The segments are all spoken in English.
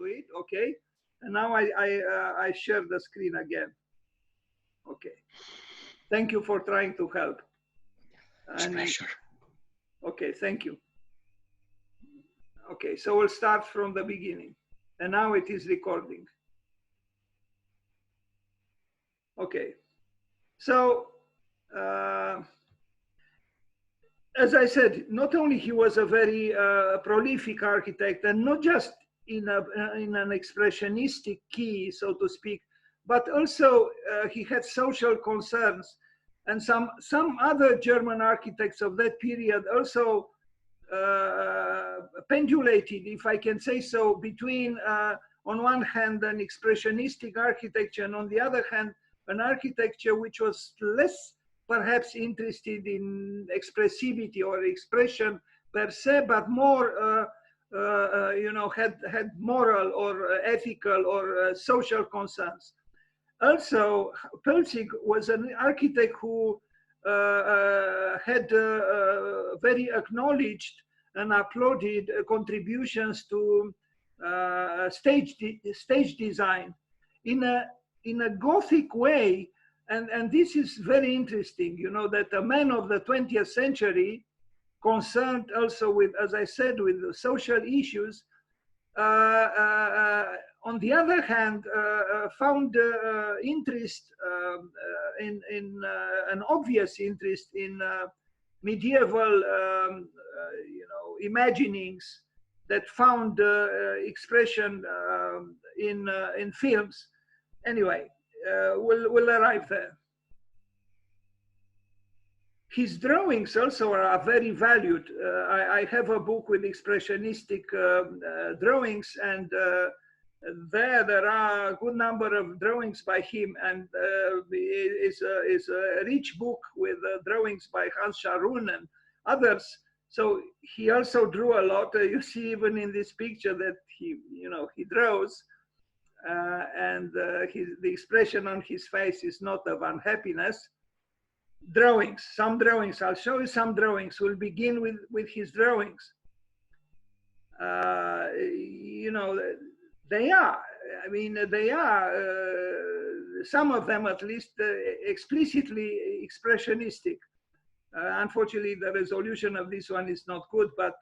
it. Okay, and now I share the screen again. Okay, thank you for trying to help. It's a pleasure. Okay, thank you. Okay, so we'll start from the beginning, and now it is recording. Okay, so as I said, not only he was a very prolific architect, and not just in an expressionistic key, so to speak, but also he had social concerns, and some other German architects of that period also pendulated, if I can say so, between on one hand an expressionistic architecture, and on the other hand an architecture which was less perhaps interested in expressivity or expression per se, but more you know, had moral or ethical or social concerns. Also, Poelzig was an architect who had very acknowledged and applauded contributions to stage design in a Gothic way, and this is very interesting. You know, that a man of the 20th century, concerned also with, as I said, with the social issues, on the other hand, found interest in an obvious interest in medieval, you know, imaginings that found expression in films. Anyway, we'll arrive there. His drawings also are very valued. I have a book with expressionistic drawings, and there are a good number of drawings by him, and is a rich book with drawings by Hans Scharoun and others. So he also drew a lot. You see even in this picture that he, you know, he draws, and the expression on his face is not of unhappiness. Drawings, some drawings, I'll show you some drawings. We'll begin with his drawings. You know, they are, I mean, they are, some of them at least, explicitly expressionistic. Unfortunately, the resolution of this one is not good, but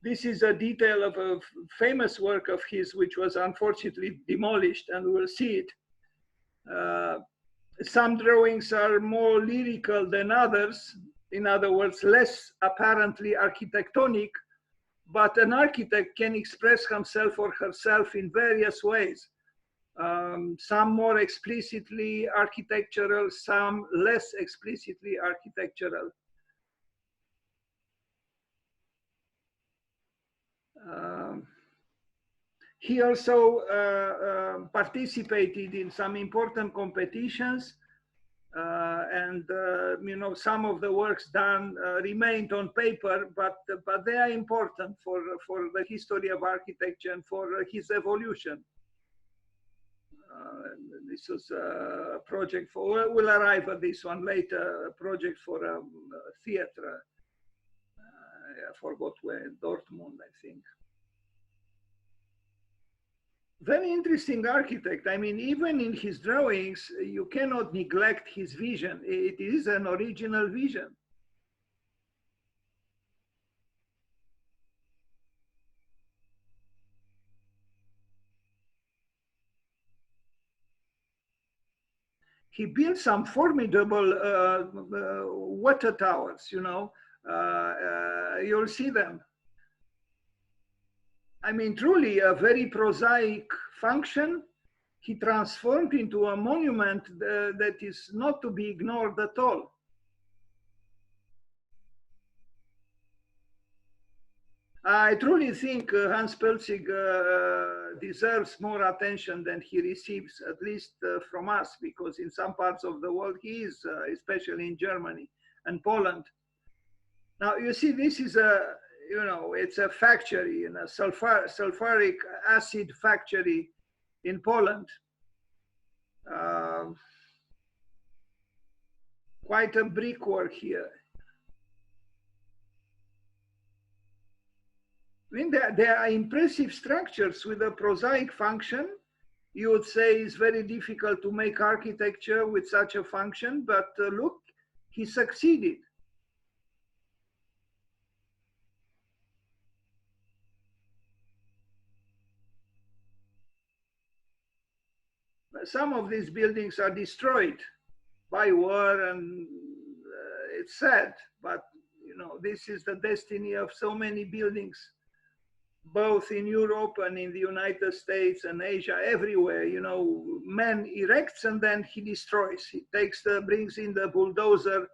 this is a detail of a famous work of his, which was unfortunately demolished, and we'll see it. Some drawings are more lyrical than others, in other words, less apparently architectonic, but an architect can express himself or herself in various ways. Some more explicitly architectural, some less explicitly architectural. He also participated in some important competitions, and you know, some of the works done remained on paper, but they are important for the history of architecture and for his evolution. This was a project for, we'll arrive at this one later, a project for a theater. I forgot where, Dortmund, I think. Very interesting architect. I mean, even in his drawings, you cannot neglect his vision. It is an original vision. He built some formidable water towers, you know, you'll see them. I mean, truly a very prosaic function, he transformed into a monument that is not to be ignored at all. I truly think Hans Poelzig deserves more attention than he receives, at least from us, because in some parts of the world he is, especially in Germany and Poland. Now, you see, this is a, you know, it's a factory, a sulfuric acid factory in Poland. Quite a brickwork here. I mean, there are impressive structures with a prosaic function. You would say it's very difficult to make architecture with such a function, but look, he succeeded. Some of these buildings are destroyed by war, and it's sad, but you know, this is the destiny of so many buildings, both in Europe and in the United States and Asia, everywhere. You know, man erects and then he destroys. He brings in the bulldozer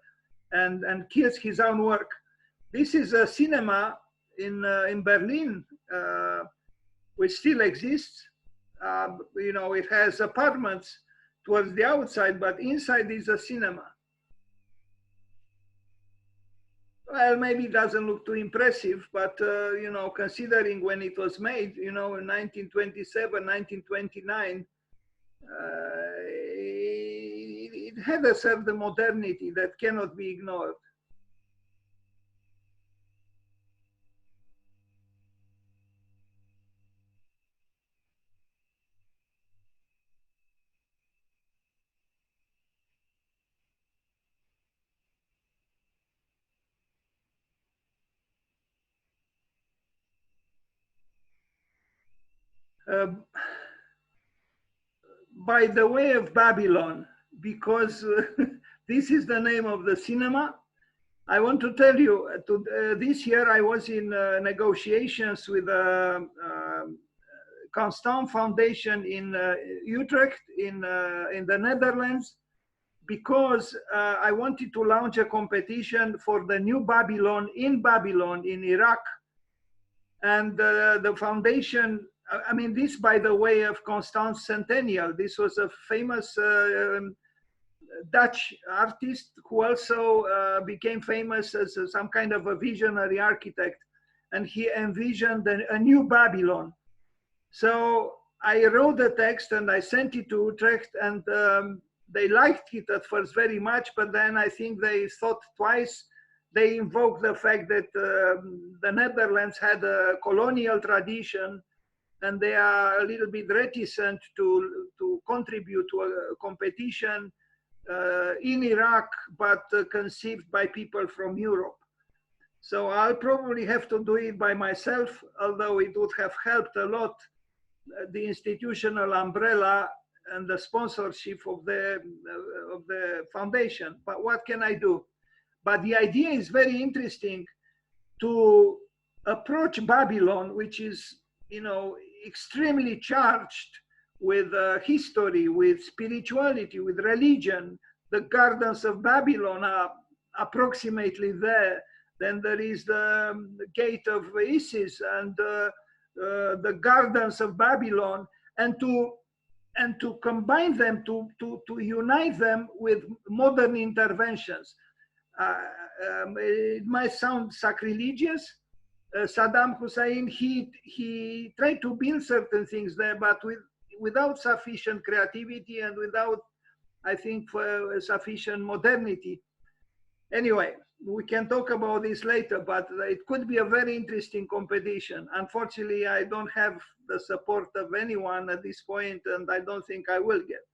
and kills his own work. This is a cinema in Berlin, which still exists. You know, it has apartments towards the outside, but inside is a cinema. Well, maybe it doesn't look too impressive, but you know, considering when it was made, you know, in 1927, 1929, it had a certain modernity that cannot be ignored. By the way of Babylon, because this is the name of the cinema. I want to tell you, this year I was in negotiations with the Constant Foundation in Utrecht in the Netherlands, because I wanted to launch a competition for the new Babylon in Iraq. And the foundation, I mean, this by the way of Constance Centennial, this was a famous Dutch artist who also became famous as some kind of a visionary architect. And he envisioned a new Babylon. So I wrote the text and I sent it to Utrecht, and they liked it at first very much, but then I think they thought twice. They invoked the fact that the Netherlands had a colonial tradition, and they are a little bit reticent to contribute to a competition in Iraq, but conceived by people from Europe. So I'll probably have to do it by myself, although it would have helped a lot, the institutional umbrella and the sponsorship of the foundation. But what can I do? But the idea is very interesting, to approach Babylon, which is, you know, extremely charged with history, with spirituality, with religion. The gardens of Babylon are approximately there. Then there is the gate of Isis and the gardens of Babylon, and to combine them, to unite them with modern interventions. It might sound sacrilegious. Saddam Hussein, he tried to build certain things there, but without sufficient creativity and without, I think, sufficient modernity. Anyway, we can talk about this later, but it could be a very interesting competition. Unfortunately, I don't have the support of anyone at this point, and I don't think I will get.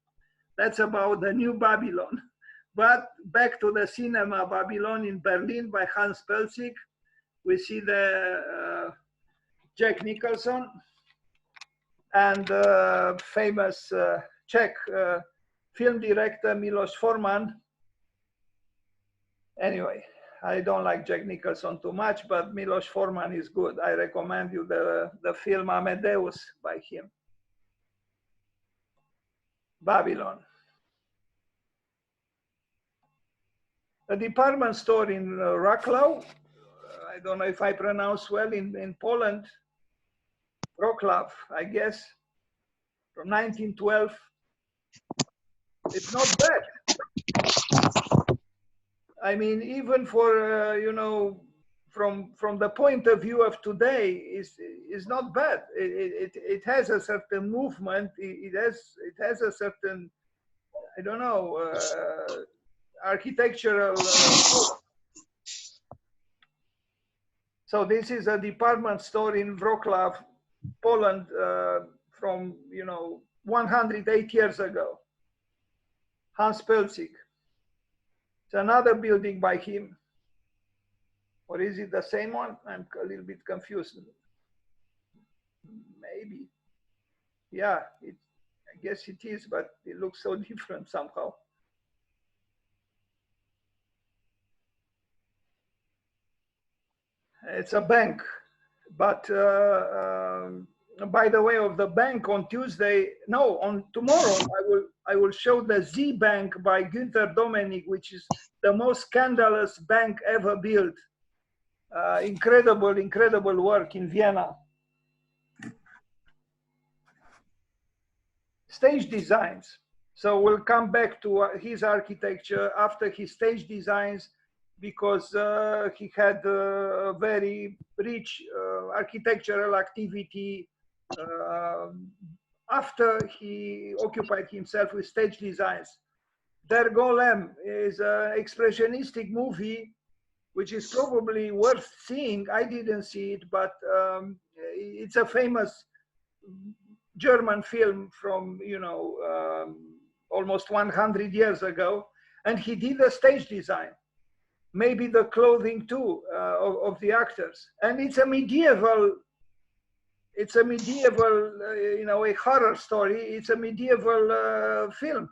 That's about the new Babylon. But back to the cinema, Babylon in Berlin by Hans Poelzig. We see the Jack Nicholson and famous Czech film director Milos Forman. Anyway, I don't like Jack Nicholson too much, but Milos Forman is good. I recommend you the film Amadeus by him. Babylon. A department store in Wrocław. I don't know if I pronounce well, in Poland. Wrocław, I guess, from 1912. It's not bad. I mean, even for, you know, from the point of view of today, is not bad. It has a certain movement. It has a certain, I don't know, architectural. So this is a department store in Wrocław, Poland, from 108 years ago. Hans Poelzig. It's another building by him. Or is it the same one? I'm a little bit confused. Maybe. Yeah, I guess it is, but it looks so different somehow. It's a bank, but by the way of the bank, on Tuesday, no, on tomorrow, I will show the Z Bank by Günther Domenik, which is the most scandalous bank ever built. Incredible work in Vienna. Stage designs. So we'll come back to his architecture after his stage designs, because he had a very rich architectural activity after he occupied himself with stage designs. Der Golem is an expressionistic movie, which is probably worth seeing. I didn't see it, but it's a famous German film from, almost 100 years ago. And he did a stage design, maybe the clothing too, of the actors. And it's a medieval, a horror story. It's a medieval film,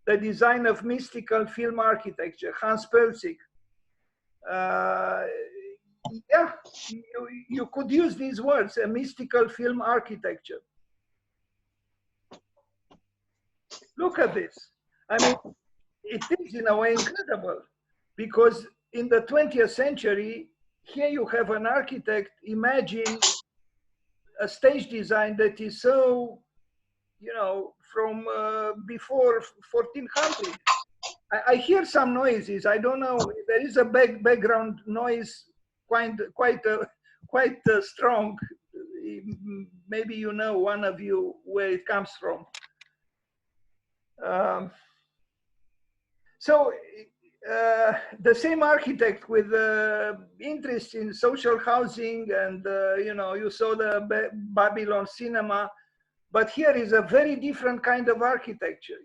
the design of mystical film architecture, Hans Poelzig. Yeah, you could use these words, a mystical film architecture. Look at this. I mean, it is in a way incredible, because in the 20th century, here you have an architect imagine a stage design that is so, from before 1400. I hear some noises. I don't know. There is a background noise, quite strong. Maybe one of you, where it comes from. So the same architect with interest in social housing, and you saw the Babylon cinema, but here is a very different kind of architecture.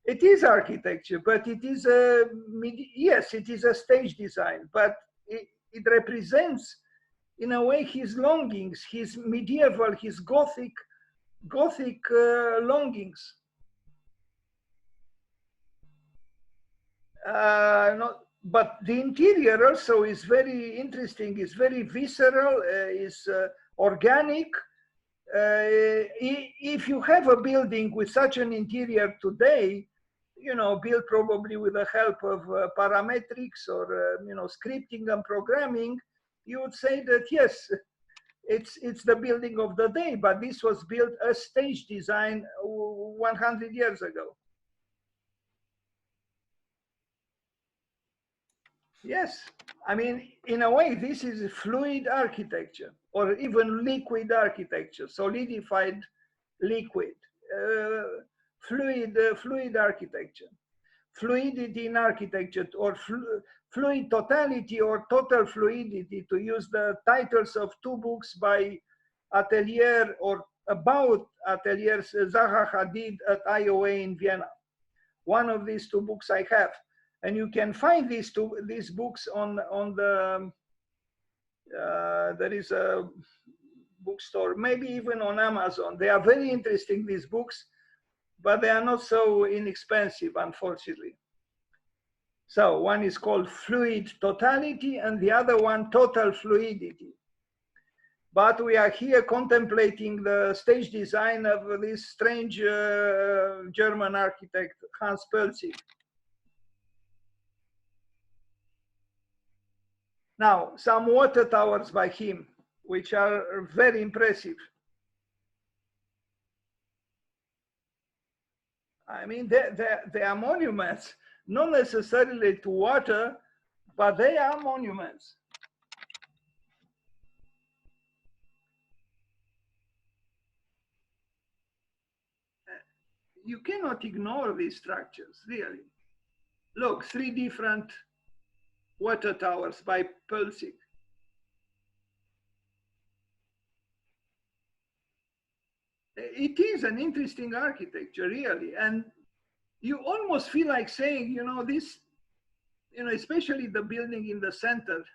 It is architecture, but it is yes, it is a stage design, but it represents in a way his longings, his medieval, his Gothic longings. But the interior also is very interesting, is very visceral, is organic. If you have a building with such an interior today, built probably with the help of parametrics or scripting and programming, you would say that yes, it's the building of the day, but this was built as stage design 100 years ago. Yes, I mean, in a way, this is fluid architecture, or even liquid architecture, solidified liquid, fluid architecture, fluidity in architecture, or fluid totality or total fluidity, to use the titles of two books by Atelier, or about Atelier's Zaha Hadid at IOA in Vienna. One of these two books I have. And you can find these books on the, there is a bookstore, maybe even on Amazon. They are very interesting, these books, but they are not so inexpensive, unfortunately. So one is called Fluid Totality and the other one Total Fluidity. But we are here contemplating the stage design of this strange German architect, Hans Poelzig. Now, some water towers by him, which are very impressive. I mean, they are monuments, not necessarily to water, but they are monuments. You cannot ignore these structures, really. Look, 3 different water towers by Poelzig. It is an interesting architecture, really. And you almost feel like saying, this, especially the building in the center,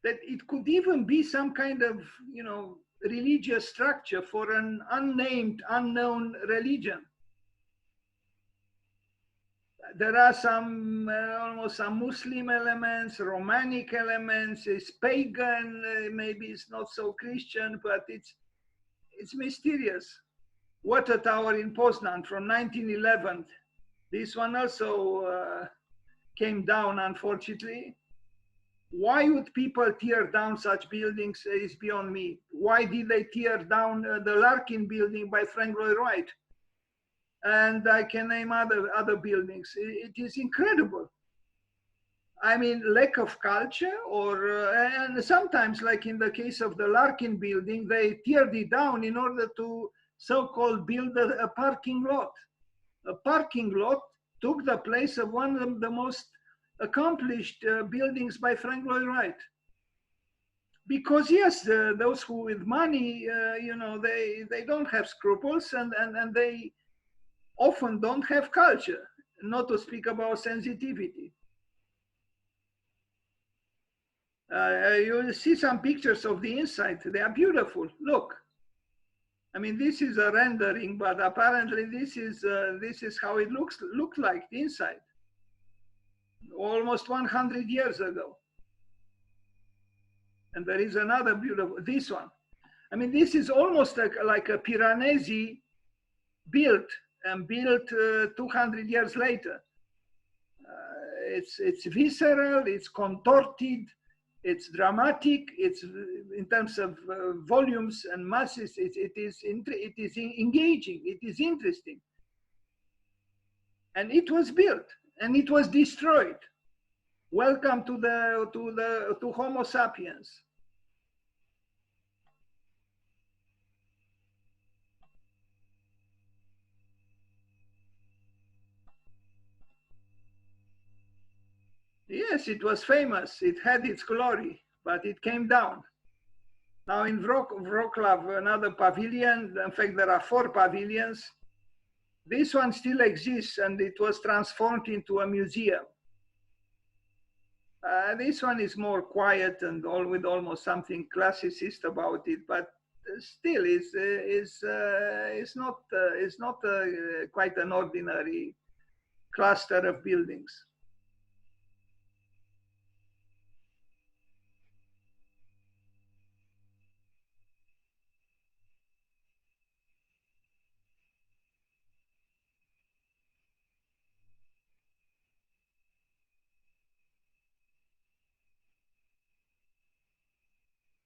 that it could even be some kind of, religious structure for an unnamed, unknown religion. There are some, almost some Muslim elements, Romanic elements, it's pagan, maybe it's not so Christian, but it's mysterious. Water Tower in Poznan from 1911. This one also came down, unfortunately. Why would people tear down such buildings is beyond me. Why did they tear down the Larkin building by Frank Lloyd Wright? And I can name other buildings. It is incredible. I mean, lack of culture, or and sometimes, like in the case of the Larkin building, they teared it down in order to so-called build a parking lot. A parking lot took the place of one of the most accomplished buildings by Frank Lloyd Wright. Because yes, those who with money, they don't have scruples, and they often don't have culture, not to speak about sensitivity. You see some pictures of the inside. They are beautiful. Look. I mean, this is a rendering, but apparently this is how it looked like inside, almost 100 years ago. And there is another beautiful, this one. I mean, this is almost like a Piranesi built 200 years later. It's visceral, it's contorted, it's dramatic, it's in terms of volumes and masses, it is engaging, it is interesting. And it was built and it was destroyed. Welcome to Homo sapiens. Yes, it was famous. It had its glory, but it came down. Now in Wrocław, another pavilion. In fact, there are 4 pavilions. This one still exists, and it was transformed into a museum. This one is more quiet and with almost something classicist about it, but still is not quite an ordinary cluster of buildings.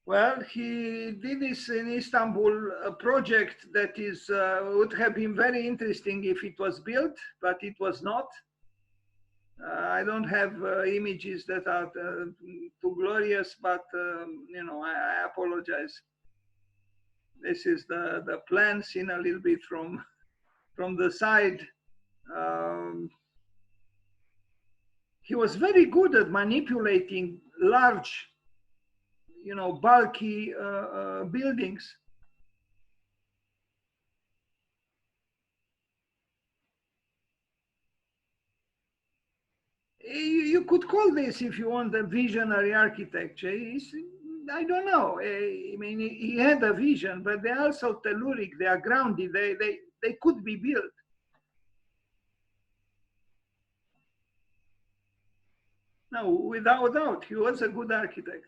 Well, he did this in Istanbul, a project that would have been very interesting if it was built, but it was not. I don't have images that are too glorious, but I apologize. This is the plan seen a little bit from the side. He was very good at manipulating large, bulky buildings. You could call this, if you want, a visionary architecture. I don't know. I mean, he had a vision, but they're also telluric. They are grounded. They could be built. No, without doubt, he was a good architect,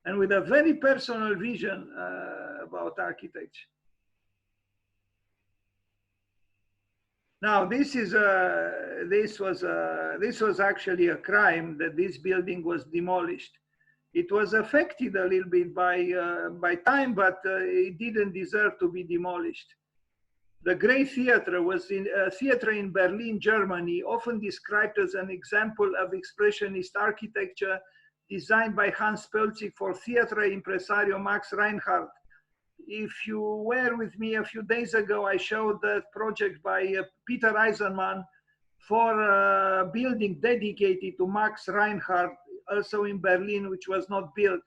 and with a very personal vision about architecture. Now, this was actually a crime that this building was demolished. It was affected a little bit by time, but it didn't deserve to be demolished. The Grey Theatre was a theater in Berlin, Germany, often described as an example of expressionist architecture designed by Hans Poelzig for theatre impresario Max Reinhardt. If you were with me a few days ago, I showed that project by Peter Eisenman for a building dedicated to Max Reinhardt, also in Berlin, which was not built.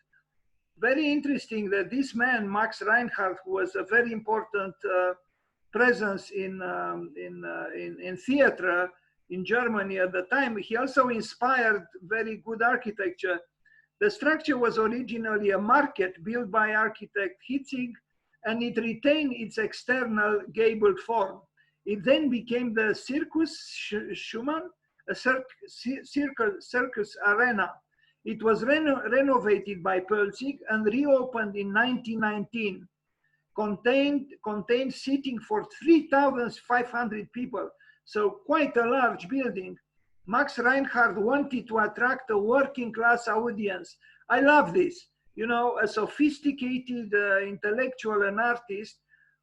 very interesting that this man, Max Reinhardt, who was a very important presence in theater in Germany at the time, he also inspired very good architecture. The structure was originally a market built by architect Hitzig, and it retained its external gabled form. It then became the Circus Schumann, a circus arena. It was renovated by Poelzig and reopened in 1919. Contained seating for 3,500 people, so quite a large building. Max Reinhardt wanted to attract a working class audience. I love this. You know, a sophisticated intellectual and artist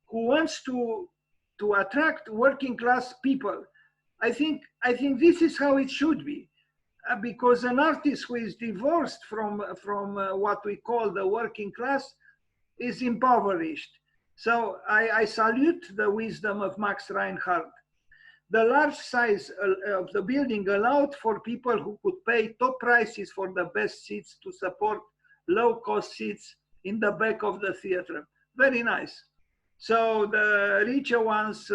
who wants to attract working class people. I think this is how it should be, because an artist who is divorced from what we call the working class is impoverished. So I salute the wisdom of Max Reinhardt. The large size of the building allowed for people who could pay top prices for the best seats to support low-cost seats in the back of the theater. Very nice. So the richer ones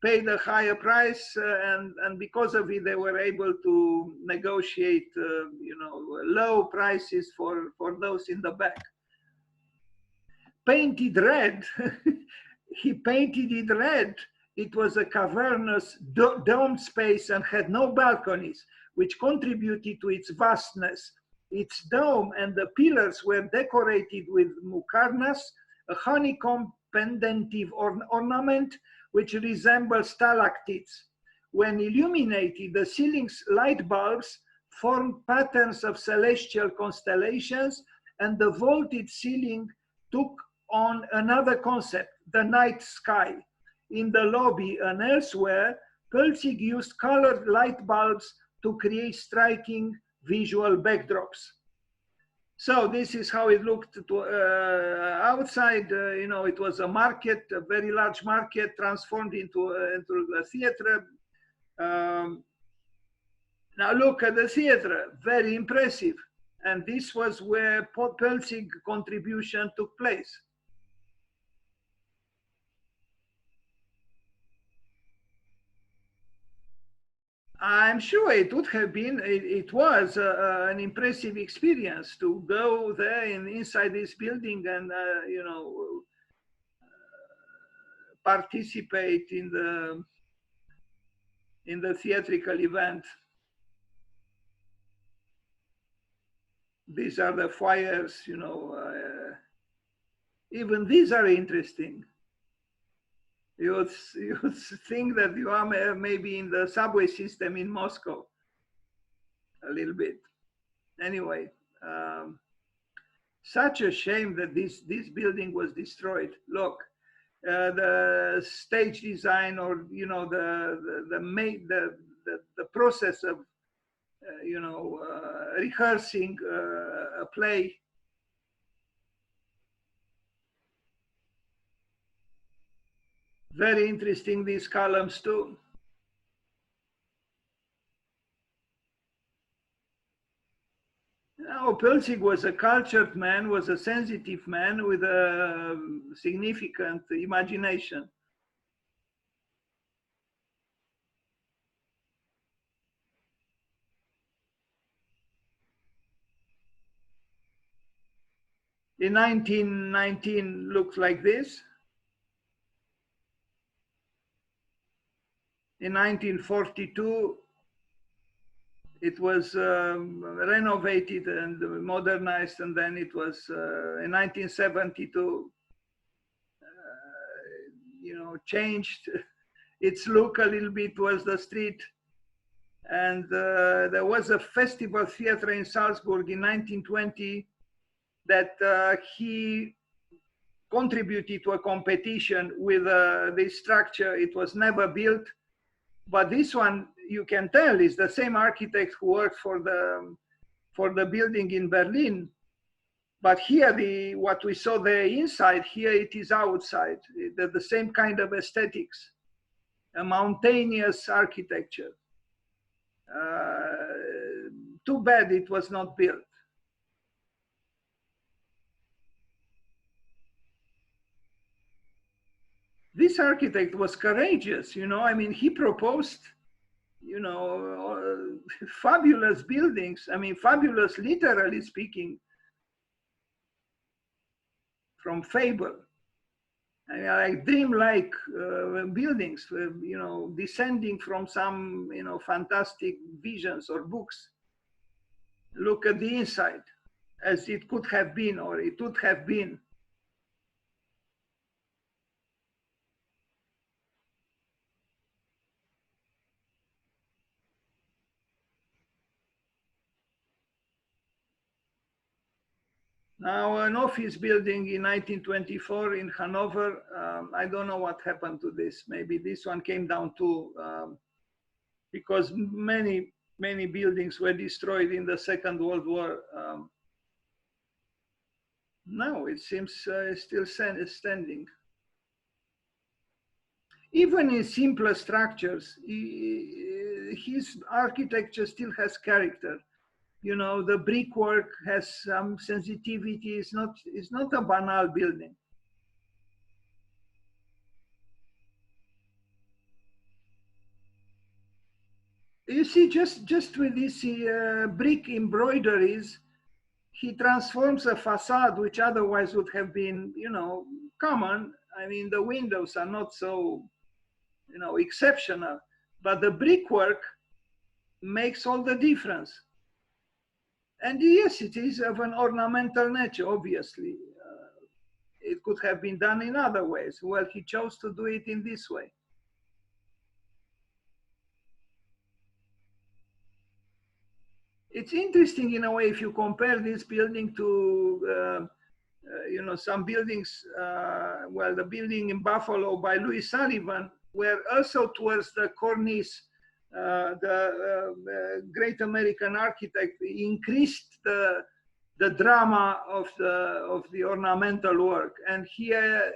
paid a higher price, and because of it, they were able to negotiate, you know, low prices for those in the back. Painted red, he painted it red. It was a cavernous domed space and had no balconies, which contributed to its vastness. Its dome and the pillars were decorated with muqarnas, a honeycomb pendentive ornament which resembles stalactites. When illuminated, the ceiling's light bulbs formed patterns of celestial constellations, and the vaulted ceiling took on another concept, the night sky. In the lobby and elsewhere, Poelzig used colored light bulbs to create striking visual backdrops. So this is how it looked outside. You know, it was a market, a very large market, transformed into a theater. Now look at the theater, very impressive. And this was where Poelzig contribution took place. I'm sure it would have been, it was an impressive experience to go there inside this building and, you know, participate in the theatrical event. These are the fires, you know, even these are interesting. You would think that you are maybe in the subway system in Moscow, a little bit. Anyway, such a shame that this building was destroyed. Look, the stage design, or you know, the process of you know, rehearsing a play. Very interesting, these columns too. Now, Poelzig was a cultured man, was a sensitive man with a significant imagination. In 1919, looked like this. In 1942, it was renovated and modernized, and then it was in 1972, you know, changed its look a little bit towards the street. And there was a festival theater in Salzburg in 1920 that he contributed to a competition with this structure. It was never built, but this one, you can tell, is the same architect who worked for the building in Berlin. But here, what we saw there inside, here it is outside. The same kind of aesthetics, a mountainous architecture. Too bad it was not built. this architect was courageous, you know. I mean, he proposed, you know, fabulous buildings. I mean, fabulous, literally speaking, from fable. I mean, like dreamlike buildings, you know, descending from some, you know, fantastic visions or books. Look at the inside, as it could have been, or it would have been. Now, an office building in 1924 in Hanover, I don't know what happened to this. Maybe this one came down too, because many buildings were destroyed in the Second World War. Now it seems still standing. Even in simpler structures, his architecture still has character. You know, the brickwork has some sensitivity. It's not a banal building. You see, just with these brick embroideries, he transforms a facade which otherwise would have been, you know, common. I mean, the windows are not so, you know, exceptional, but the brickwork makes all the difference. And yes, it is of an ornamental nature, obviously. It could have been done in other ways. Well, he chose to do it in this way. It's interesting in a way if you compare this building to, you know, some buildings, well, the building in Buffalo by Louis Sullivan, where also towards the cornice, the great American architect increased the drama of the ornamental work. And here,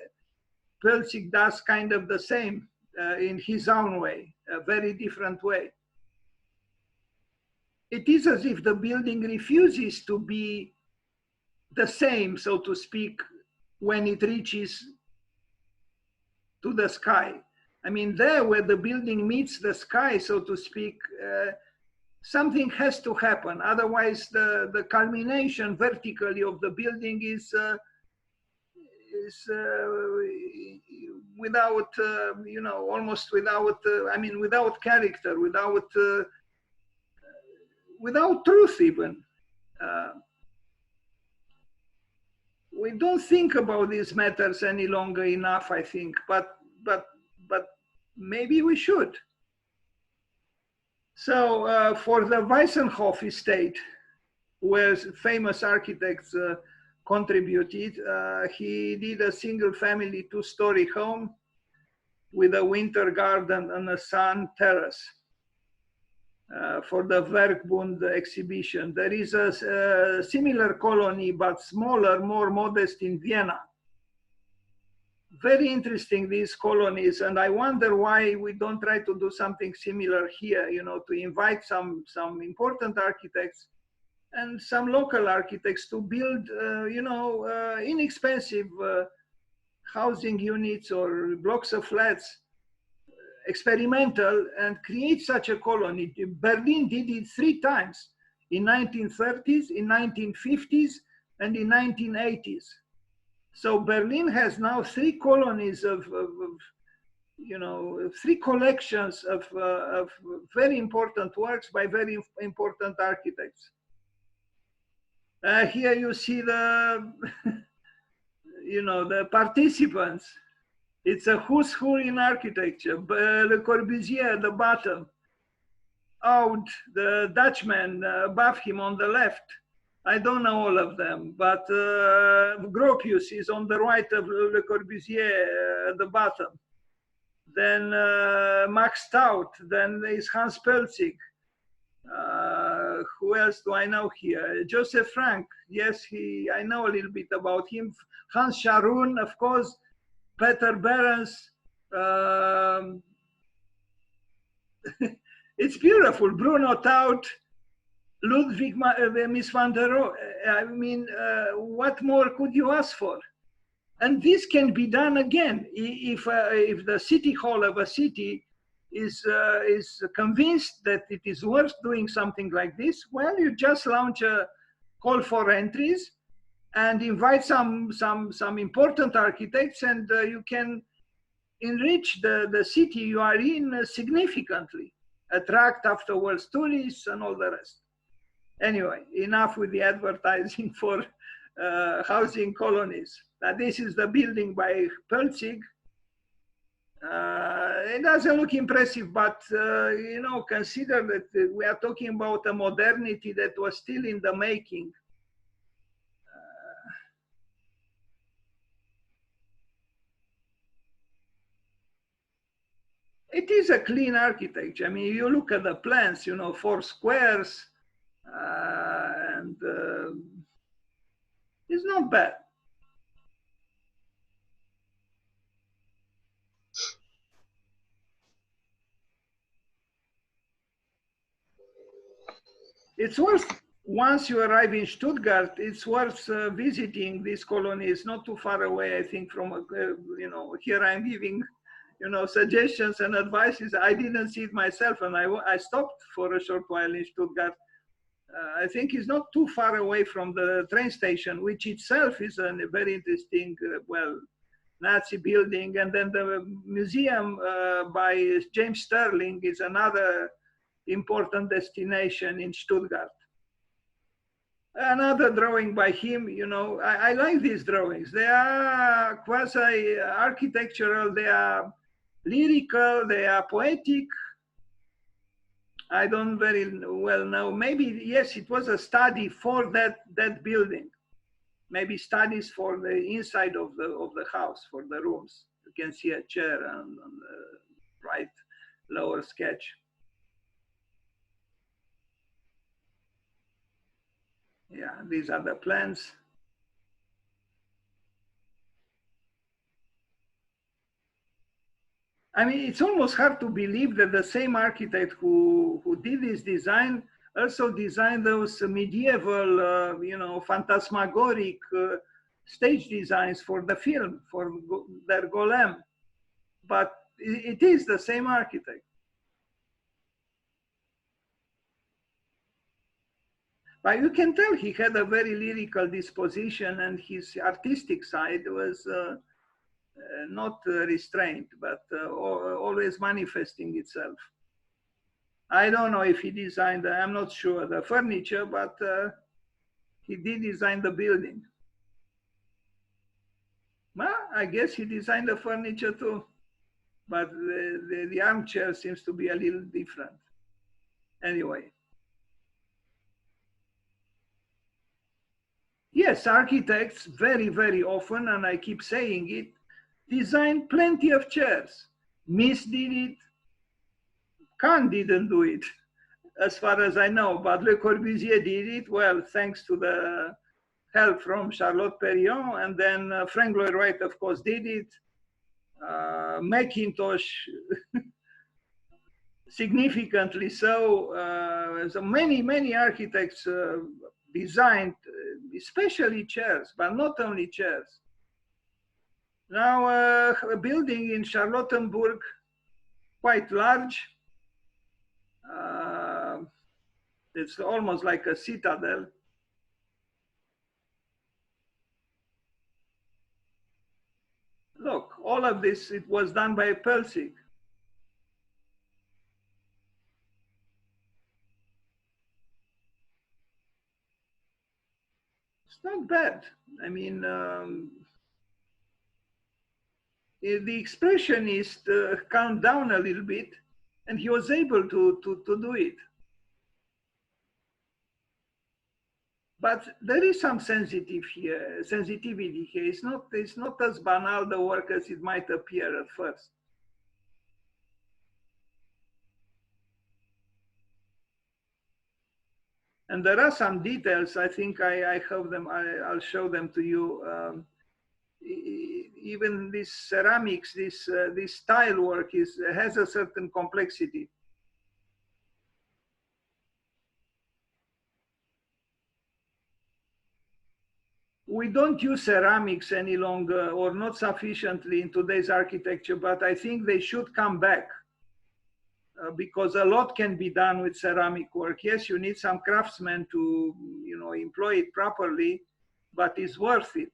Poelzig does kind of the same in his own way, a very different way. It is as if the building refuses to be the same, so to speak, when it reaches to the sky. I mean, there where the building meets the sky, so to speak, something has to happen. Otherwise, the culmination vertically of the building is without, you know, almost without, I mean, without character, without truth even. We don't think about these matters any longer enough, I think, but maybe we should. So for the Weissenhof estate, where famous architects contributed, he did a single family 2-story home with a winter garden and a sun terrace. For the Werkbund exhibition. There is a similar colony, but smaller, more modest in Vienna. Very interesting, these colonies, and I wonder why we don't try to do something similar here, you know, to invite some important architects and some local architects to build, you know, inexpensive housing units or blocks of flats, experimental, and create such a colony. Berlin did it 3 times, in 1930s, in 1950s, and in 1980s. So Berlin has now 3 colonies of you know, 3 collections of very important works by very important architects. Here you see the, you know, the participants. It's a who's who in architecture. Le Corbusier at the bottom. Aude, the Dutchman, above him on the left. I don't know all of them, but Gropius is on the right of Le Corbusier at the bottom. Then Max Stout, then there's Hans Poelzig. Who else do I know here? Joseph Frank, yes, I know a little bit about him. Hans Scharoun, of course. Peter Behrens, it's beautiful. Bruno Taut, Ludwig Mies van der Rohe. I mean, what more could you ask for? And this can be done again if the city hall of a city is convinced that it is worth doing something like this. Well, you just launch a call for entries and invite some important architects, and you can enrich the city you are in significantly, attract afterwards tourists and all the rest. Anyway, enough with the advertising for housing colonies. This is the building by Poelzig. It doesn't look impressive, but you know, consider that we are talking about a modernity that was still in the making. It is a clean architecture. I mean, you look at the plans, you know, 4 squares, and it's not bad. It's worth, once you arrive in Stuttgart, it's worth visiting this colony. It's not too far away, I think, from, you know, here I'm giving, you know, suggestions and advices. I didn't see it myself, and I stopped for a short while in Stuttgart. I think it's not too far away from the train station, which itself is a very interesting, well, Nazi building. And then the museum by James Sterling is another important destination in Stuttgart. Another drawing by him, you know, I like these drawings. They are quasi-architectural, they are lyrical, they are poetic. I don't very well know. Maybe, yes, it was a study for that building. Maybe studies for the inside of the house, for the rooms. You can see a chair on the right lower sketch. Yeah, these are the plans. I mean, it's almost hard to believe that the same architect who did this design also designed those medieval, you know, phantasmagoric stage designs for the film, for their Golem. But it is the same architect. But you can tell he had a very lyrical disposition, and his artistic side was not restrained, but always manifesting itself. I don't know if he designed, I'm not sure, the furniture, but he did design the building. Well, I guess he designed the furniture too, but the armchair seems to be a little different. Anyway. Yes, architects very, very often, and I keep saying it, design plenty of chairs. Mies did it, Kahn didn't do it, as far as I know, but Le Corbusier did it, well, thanks to the help from Charlotte Perriand, and then Frank Lloyd Wright, of course, did it. Macintosh, significantly so. So many architects designed, especially chairs, but not only chairs. Now, a building in Charlottenburg, quite large. It's almost like a citadel. Look, all of this, it was done by Poelzig. It's not bad. I mean, the expressionist calmed down a little bit, and he was able to do it. But there is some sensitivity here. It's not as banal the work as it might appear at first. And there are some details. I think I have them. I'll show them to you. Even this ceramics, this tile work has a certain complexity. we don't use ceramics any longer, or not sufficiently in today's architecture, but I think they should come back. Because a lot can be done with ceramic work. Yes, you need some craftsmen to, employ it properly, but it's worth it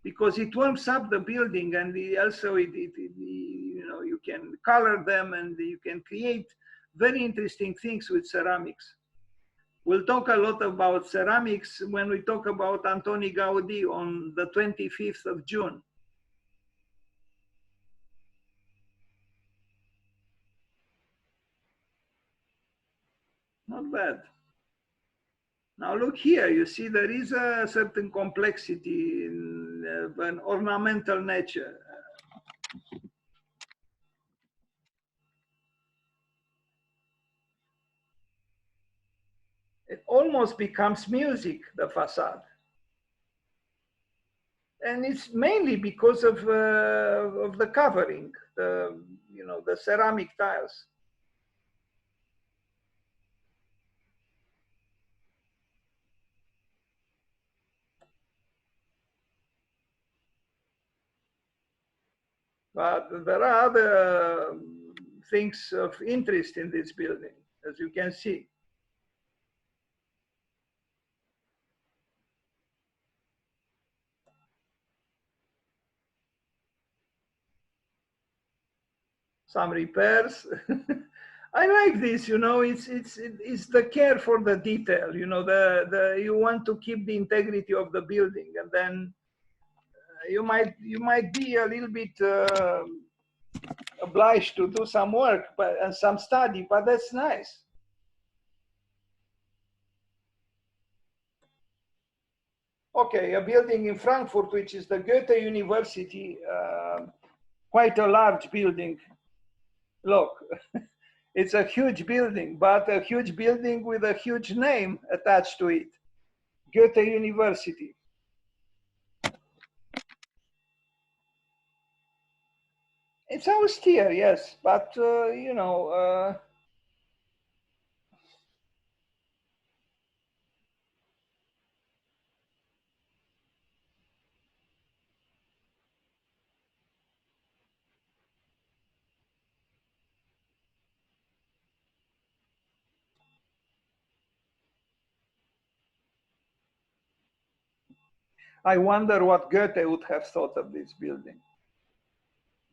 because it warms up the building, and also you can color them and you can create very interesting things with ceramics. We'll talk a lot about ceramics when we talk about Antoni Gaudi on the 25th of June. Not bad. Now look here, you see there is a certain complexity in an ornamental nature. It almost becomes music, the facade. And it's mainly because of the covering, the ceramic tiles. But there are other things of interest in this building, as you can see. Some repairs. I like this, it's the care for the detail, you want to keep the integrity of the building, and then you might be a little bit obliged to do some work and some study, but that's nice. Okay, a building in Frankfurt, which is the Goethe University, quite a large building. Look, it's a huge building, but a huge building with a huge name attached to it. Goethe University. It's austere, yes, but I wonder what Goethe would have thought of this building.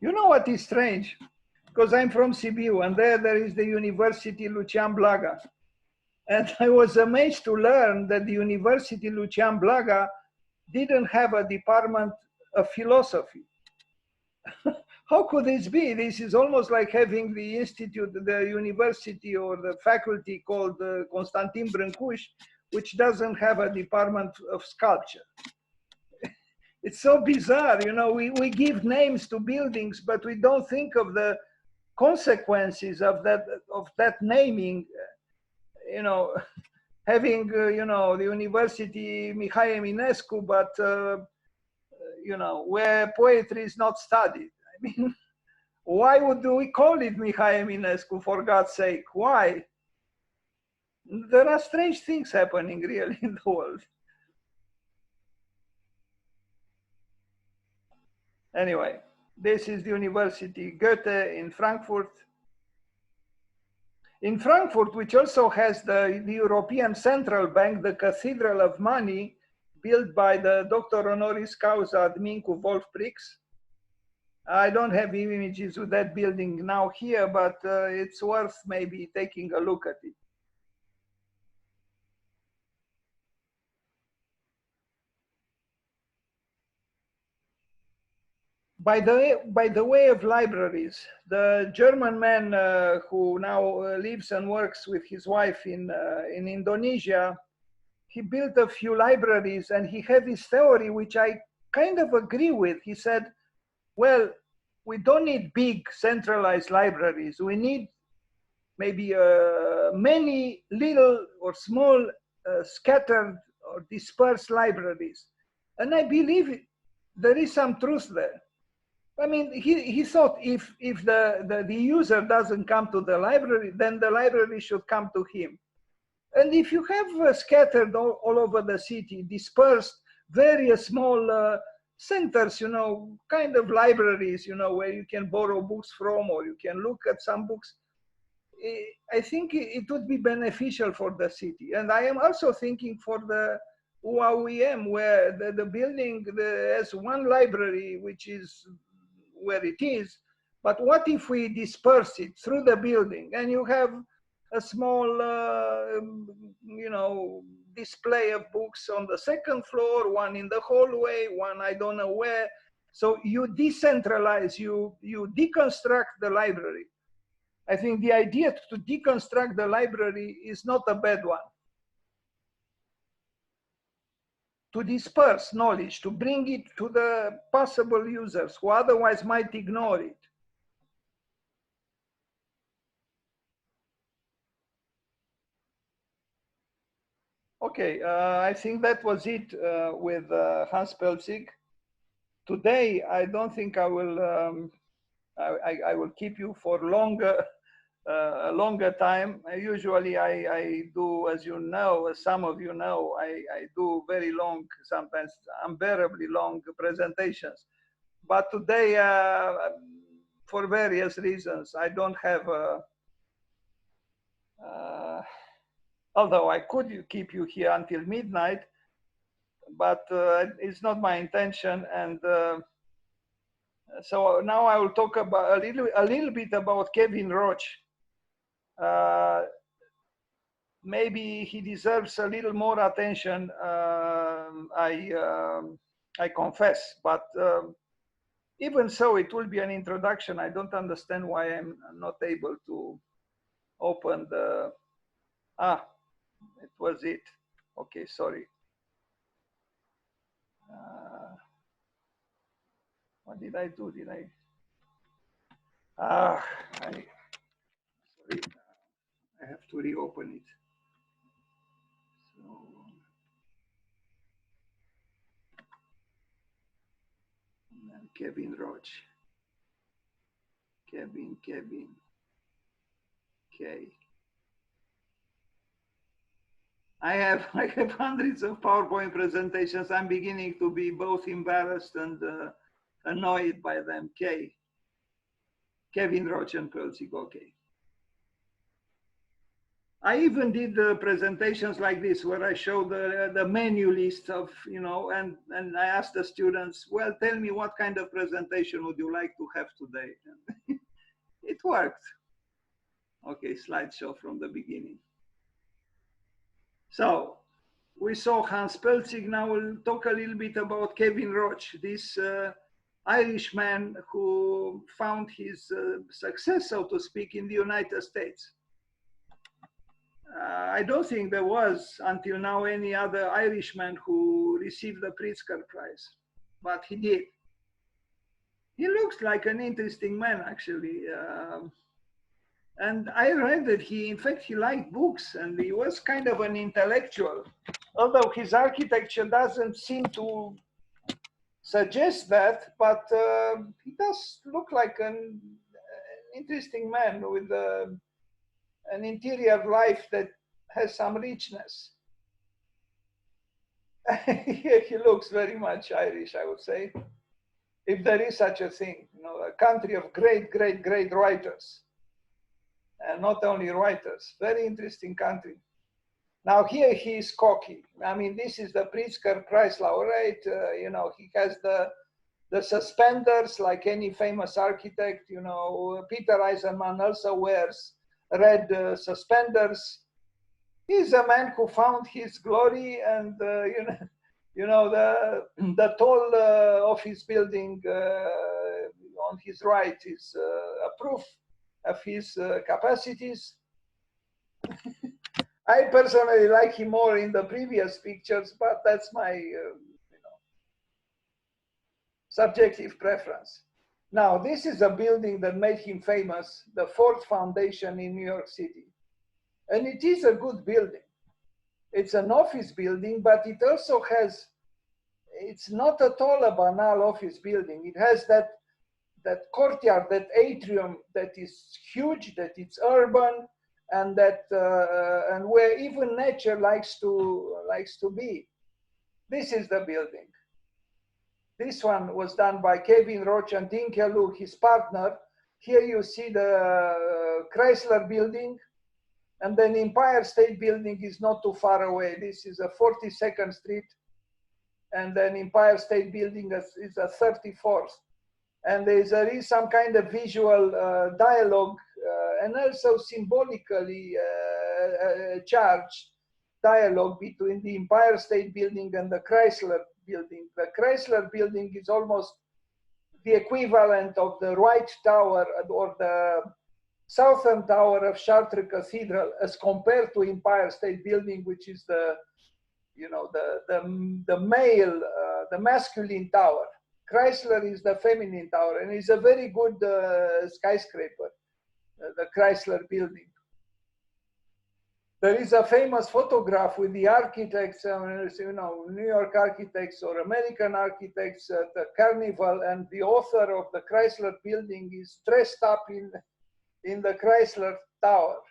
You know what is strange? Because I'm from Sibiu, and there is the University Lucian Blaga. And I was amazed to learn that the University Lucian Blaga didn't have a department of philosophy. How could this be? This is almost like having the institute, the university or the faculty called Constantin Brâncuș, which doesn't have a department of sculpture. It's so bizarre, we give names to buildings, but we don't think of the consequences of that naming, having, the University Mihai Eminescu, but, where poetry is not studied. I mean, why would we call it Mihai Eminescu, for God's sake? Why? There are strange things happening really in the world. Anyway, this is the University Goethe in Frankfurt. In Frankfurt, which also has the European Central Bank, the Cathedral of Money, built by the Dr. Honoris Causa Admincu Wolf Prix. I don't have images of that building now here, but it's worth maybe taking a look at it. By the way of libraries, the German man who now lives and works with his wife in Indonesia, he built a few libraries, and he had this theory, which I kind of agree with. He said, well, we don't need big centralized libraries. We need maybe many little or small scattered or dispersed libraries. And I believe there is some truth there. I mean, he thought if the user doesn't come to the library, then the library should come to him. And if you have scattered all over the city, dispersed various small centers, you know, kind of libraries, you know, where you can borrow books from, or you can look at some books. I think it would be beneficial for the city. And I am also thinking for the UAUM, where the building has one library, which is where it is. But what if we disperse it through the building and you have a small, you know, display of books on the second floor, one in the hallway, one I don't know where. So you decentralize, you deconstruct the library. I think the idea to deconstruct the library is not a bad one. To disperse knowledge, to bring it to the possible users who otherwise might ignore it. Okay, I think that was it with Hans Poelzig. Today, I don't think I will. I will keep you for a longer time. Usually, I do, as you know, as some of you know, I do very long, sometimes unbearably long presentations. But today, for various reasons, I don't have a. Although I could keep you here until midnight, but it's not my intention. And so now I will talk about a little bit about Kevin Roche. Maybe he deserves a little more attention. I confess, but even so, it will be an introduction. I don't understand why I'm not able to open the. It was it. Okay, sorry. What did I do? Did I? Sorry. I have to reopen it. So, Kevin Roche. Kevin. Okay. I have hundreds of PowerPoint presentations. I'm beginning to be both embarrassed and annoyed by them. Kevin Roche and Poelzig. Okay. I even did presentations like this where I show the menu list of, you know, and I asked the students, well, tell me what kind of presentation would you like to have today? It worked. Okay, slideshow from the beginning. So we saw Hans Poelzig. Now we'll talk a little bit about Kevin Roche, this Irishman who found his success, so to speak, in the United States. I don't think there was until now any other Irishman who received the Pritzker Prize, but he did. He looks like an interesting man, actually. And I read that in fact, he liked books and he was kind of an intellectual, although his architecture doesn't seem to suggest that, but he does look like an interesting man with an interior life that has some richness. He looks very much Irish, I would say, if there is such a thing. You know, a country of great writers, and not only writers. Very interesting country. Now here he is cocky. I mean, this is the Pritzker Prize laureate. You know, he has the suspenders like any famous architect. You know, Peter Eisenman also wears red suspenders. He's a man who found his glory, and you know the tall office building on his right is a proof of his capacities. I personally like him more in the previous pictures, but that's my you know, subjective preference. Now, this is a building that made him famous, the Ford Foundation in New York City. And it is a good building. It's an office building, but it also has, it's not at all a banal office building. It has that courtyard, that atrium that is huge, that it's urban, and that and where even nature likes to be. This is the building. This one was done by Kevin Roche and Dan Coma, his partner. Here you see the Chrysler building, and then Empire State Building is not too far away. This is a 42nd Street, and then Empire State Building is a 34th. And there is some kind of visual dialogue and also symbolically charged dialogue between the Empire State Building and the Chrysler Building. The Chrysler Building is almost the equivalent of the White Tower or the Southern Tower of Chartres Cathedral as compared to Empire State Building, which is the, you know, the male, the masculine tower. Chrysler is the feminine tower, and it's a very good skyscraper, the Chrysler Building. There is a famous photograph with the architects, you know, New York architects or American architects at the carnival, and the author of the Chrysler Building is dressed up in the Chrysler Tower.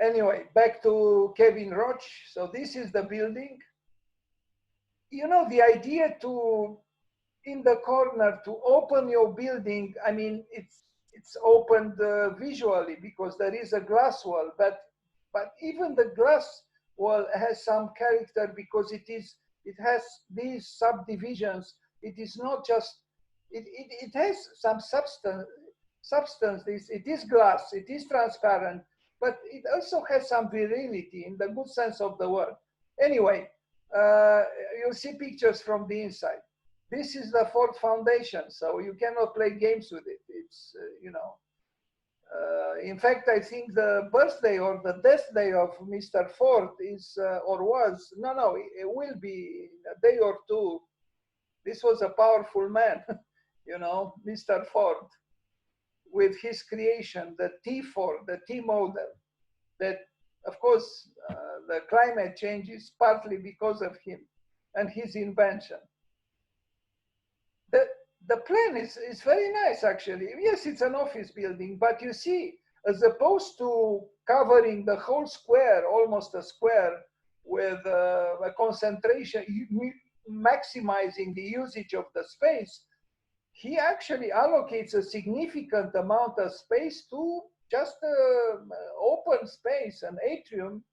Anyway, back to Kevin Roche. So this is the building. You know, the idea to, in the corner, to open your building, I mean, it's opened visually because there is a glass wall, but even the glass wall has some character because it has these subdivisions. It is not just, it has some substance. It is glass, it is transparent, but it also has some virility in the good sense of the word. Anyway, you'll see pictures from the inside. This is the Ford Foundation, so you cannot play games with it. It's, you know, in fact, I think the birthday or the death day of Mr. Ford is, or was, no, it will be a day or two. This was a powerful man, you know, Mr. Ford, with his creation, the T-Ford, the T model, that, of course, the climate change is partly because of him and his invention. The plan is very nice, actually. Yes, it's an office building, but you see, as opposed to covering the whole square, almost a square, with a concentration, maximizing the usage of the space, he actually allocates a significant amount of space to just open space, an atrium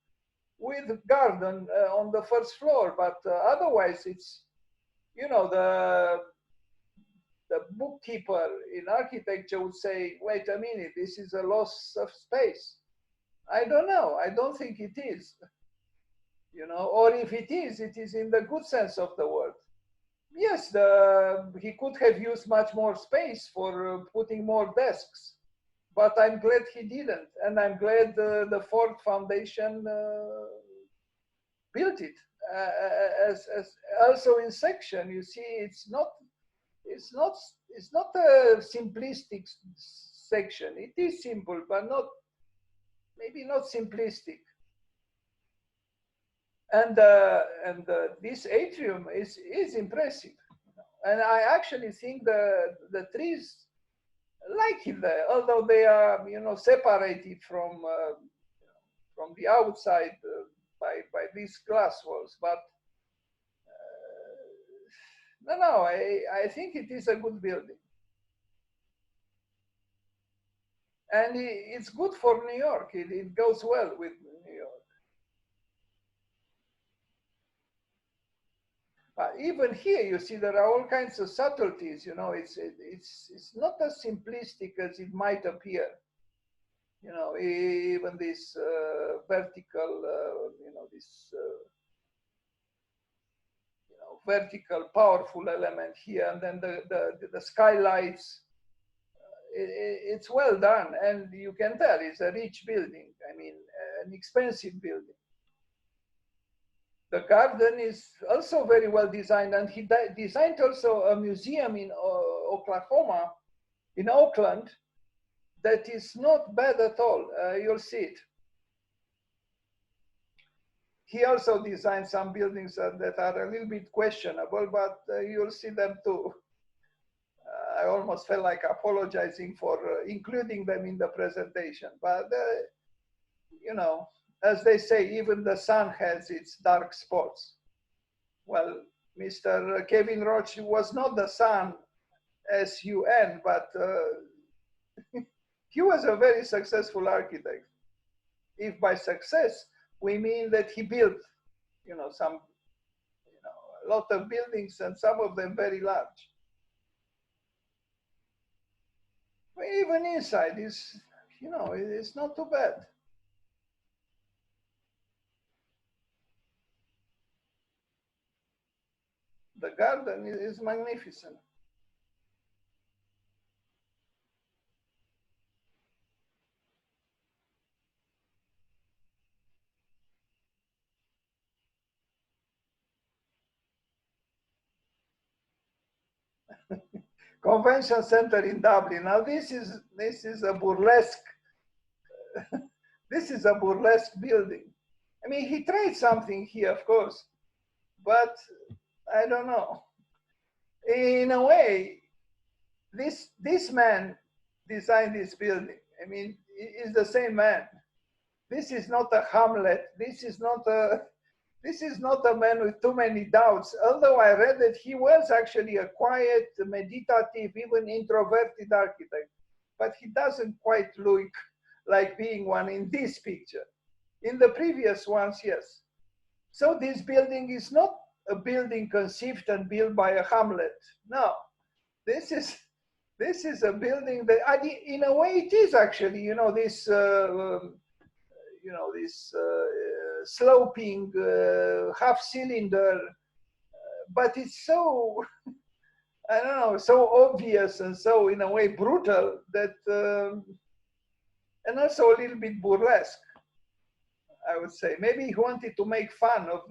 with garden on the first floor. But otherwise, it's, you know, the bookkeeper in architecture would say, wait a minute, this is a loss of space. I don't know. I don't think it is. You know, or if it is in the good sense of the word. Yes, he could have used much more space for putting more desks, but I'm glad he didn't. And I'm glad the Ford Foundation built it. As also in section, you see, it's not a simplistic section. It is simple, but maybe not simplistic. And this atrium is impressive, and I actually think the trees like it there, although they are, you know, separated from the outside by these glass walls. But no, I think it is a good building. And it's good for New York. It goes well with New York. Even here, you see, there are all kinds of subtleties. You know, it's not as simplistic as it might appear. You know, even this vertical, you know, this vertical powerful element here, and then the skylights. It's well done, and you can tell it's a rich building. I mean, an expensive building. The garden is also very well designed, and he designed also a museum in Oklahoma, in Oakland, that is not bad at all. You'll see it. He also designed some buildings that are a little bit questionable, but you'll see them too. I almost felt like apologizing for including them in the presentation, but you know, as they say, even the sun has its dark spots. Well, Mr. Kevin Roche was not the sun, S-U-N, but he was a very successful architect. If by success we mean that he built, some, a lot of buildings, and some of them very large. But even inside is, it's not too bad. The garden is magnificent. Convention Center in Dublin. Now this is a burlesque. This is a burlesque building. I mean, he tried something here, of course, but I don't know. In a way, this man designed this building. I mean, is the same man. This is not a Hamlet. This is not a man with too many doubts. Although I read that he was actually a quiet, meditative, even introverted architect, but he doesn't quite look like being one in this picture. In the previous ones, yes. So this building is not a building conceived and built by a Hamlet. No, this is a building that, in a way, it is actually, this, this sloping half cylinder, but it's so, I don't know, so obvious and so, in a way, brutal that, and also a little bit burlesque, I would say. Maybe he wanted to make fun of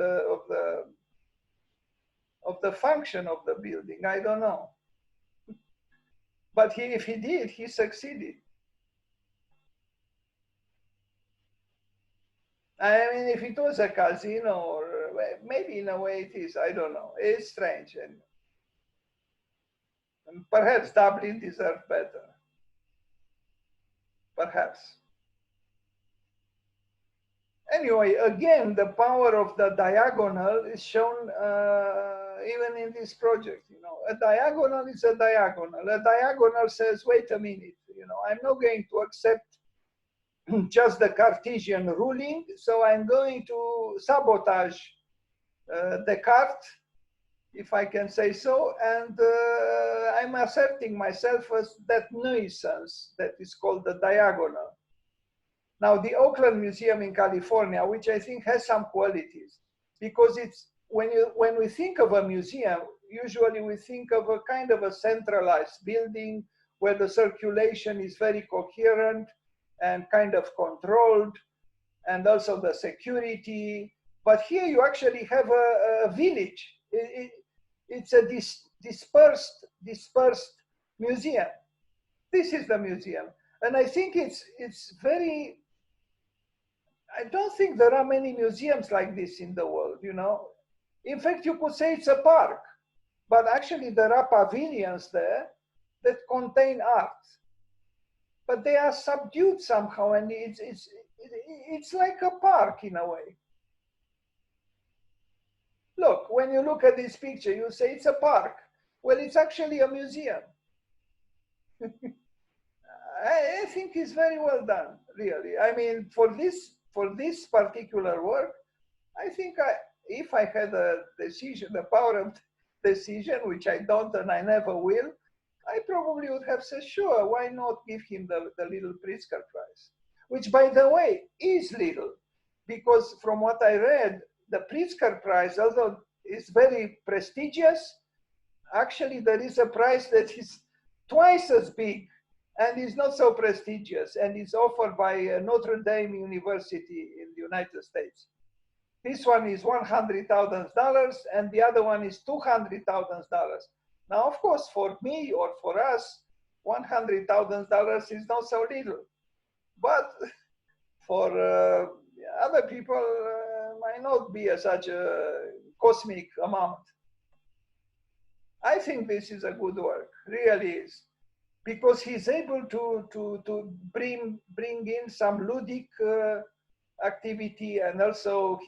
the function of the building. I don't know. But if he did, he succeeded. I mean, if it was a casino, or maybe in a way it is, I don't know. It's strange. And perhaps Dublin deserved better. Perhaps. Anyway, again, the power of the diagonal is shown even in this project. A diagonal is a diagonal. A diagonal says, wait a minute, I'm not going to accept just the Cartesian ruling, so I'm going to sabotage Descartes, if I can say so, and I'm asserting myself as that nuisance that is called the diagonal. Now, the Oakland Museum in California, which I think has some qualities, because it's when we think of a museum, usually we think of a kind of a centralized building where the circulation is very coherent and kind of controlled, and also the security. But here you actually have a village. It's a dispersed museum. This is the museum. And I think it's very, I don't think there are many museums like this in the world, In fact, you could say it's a park, but actually there are pavilions there that contain art. But they are subdued somehow, and it's like a park in a way. Look, when you look at this picture, you say it's a park. Well, it's actually a museum. I think it's very well done, really. I mean, for this particular work, I think if I had a decision, the power of decision, which I don't and I never will, I probably would have said, sure, why not give him the little Pritzker Prize? Which, by the way, is little, because from what I read, the Pritzker Prize, although it's very prestigious, actually there is a prize that is twice as big and is not so prestigious, and is offered by Notre Dame University in the United States. This one is $100,000 and the other one is $200,000. Now, of course, for me or for us, $100,000 is not so little, but for other people, might not be such a cosmic amount. I think this is a good work, really is, because he's able to bring in some ludic activity, and also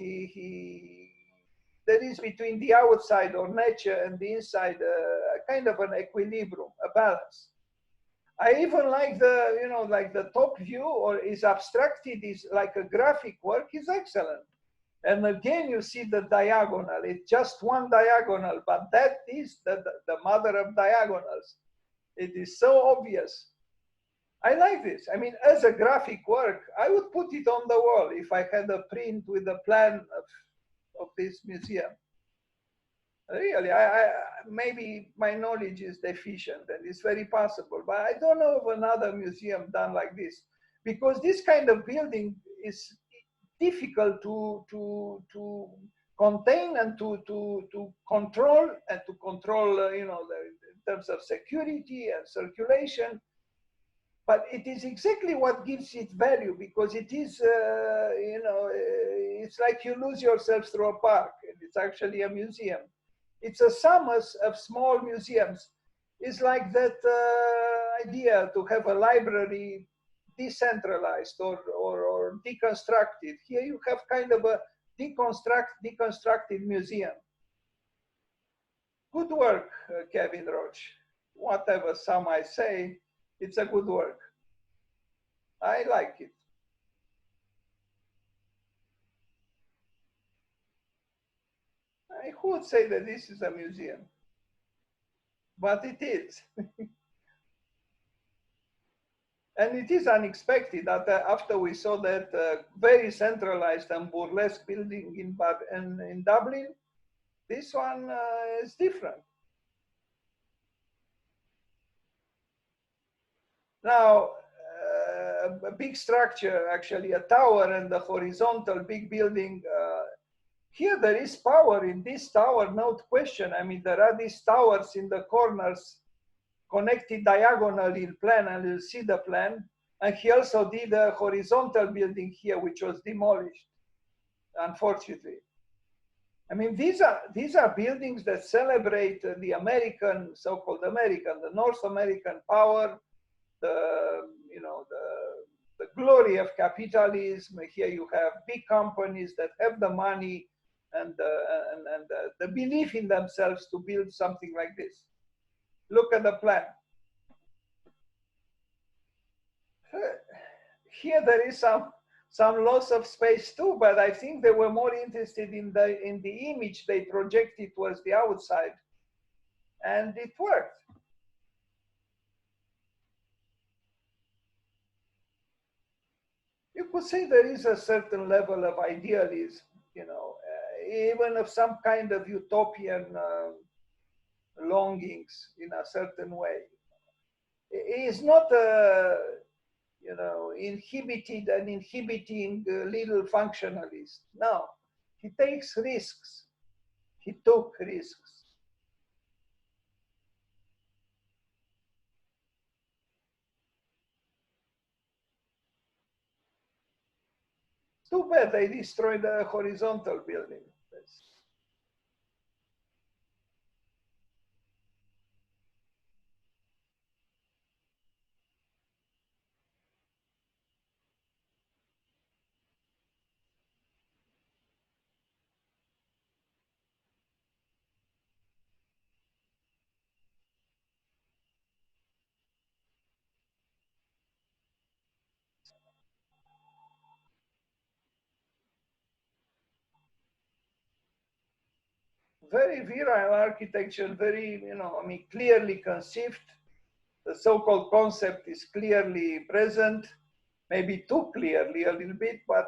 there is between the outside or nature and the inside a kind of an equilibrium, a balance. I even like the, you know, like the top view, or is abstracted, is like a graphic work, is excellent. And again, you see the diagonal. It's just one diagonal, but that is the mother of diagonals. It is so obvious. I like this. I mean, as a graphic work, I would put it on the wall if I had a print with a plan of this museum. Really, maybe my knowledge is deficient, and it's very possible, but I don't know of another museum done like this, because this kind of building is difficult to contain and to control, and to control, you know, in terms of security and circulation. But it is exactly what gives it value, because it is, you know, it's like you lose yourself through a park, and it's actually a museum. It's a sum of small museums. It's like that idea to have a library decentralized or deconstructed. Here you have kind of a deconstructed museum. Good work, Kevin Roche. Whatever some I say, it's a good work. I like it. Who would say that this is a museum? But it is. And it is unexpected that after we saw that very centralized and burlesque building in Dublin, this one is different. Now, a big structure, actually a tower and a horizontal big building. Here there is power in this tower, no question. I mean, there are these towers in the corners connected diagonally in plan, and you'll see the plan. And he also did a horizontal building here, which was demolished, unfortunately. I mean, these are buildings that celebrate the American, so-called American, the North American power, you know, the glory of capitalism. Here you have big companies that have the money and the belief in themselves to build something like this. Look at the plan. Here there is some loss of space too, but I think they were more interested in the image they projected towards the outside, and it worked. You could say there is a certain level of idealism, you know, even of some kind of utopian longings in a certain way. He is not you know, inhibiting little functionalist. No, he takes risks. He took risks. Too bad they destroyed the horizontal building. Very virile architecture, very, you know, I mean, clearly conceived. The so-called concept is clearly present, maybe too clearly a little bit, but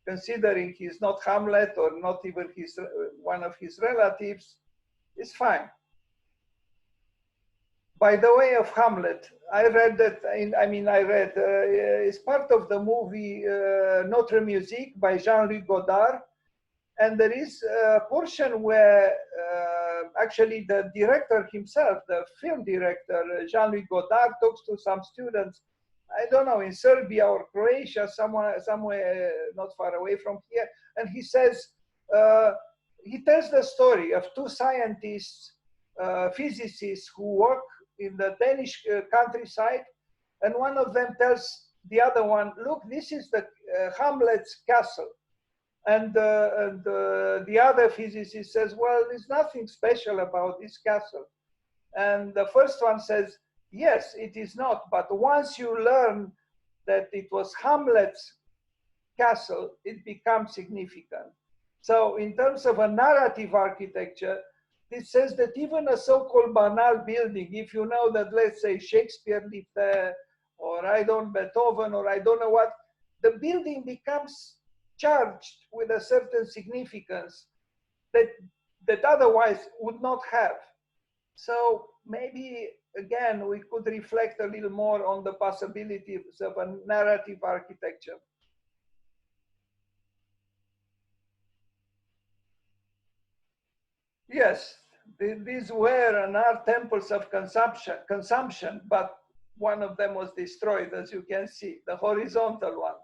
considering he's not Hamlet or not even one of his relatives, it's fine. By the way of Hamlet, I read that, it's part of the movie Notre Musique by Jean-Luc Godard. And there is a portion where actually the director himself, the film director, Jean-Luc Godard, talks to some students, I don't know, in Serbia or Croatia, somewhere not far away from here. And he says, he tells the story of two scientists, physicists who work in the Danish countryside. And one of them tells the other one, look, this is the Hamlet's castle. And the other physicist says, well, there's nothing special about this castle. And the first one says, yes, it is not. But once you learn that it was Hamlet's castle, it becomes significant. So in terms of a narrative architecture, it says that even a so-called banal building, if you know that, let's say, Shakespeare lived there, or I don't Beethoven, or I don't know what, the building becomes charged with a certain significance that otherwise would not have. So maybe, again, we could reflect a little more on the possibilities of a narrative architecture. Yes, these were and are temples of consumption, but one of them was destroyed, as you can see, the horizontal one.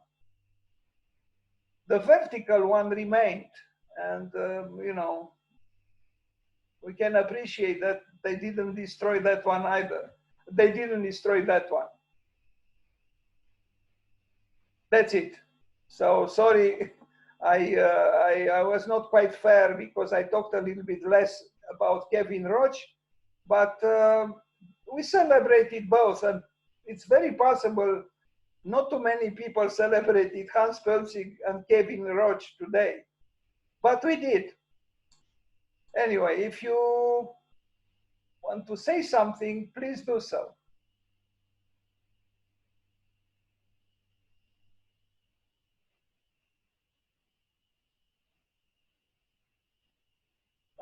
The vertical one remained, and you know, we can appreciate that they didn't destroy that one either. They didn't destroy that one. That's it. So sorry, I was not quite fair because I talked a little bit less about Kevin Roche, but we celebrated both, and it's very possible not too many people celebrated Hans Poelzig and Kevin Roche today, but we did. Anyway, if you want to say something, please do so.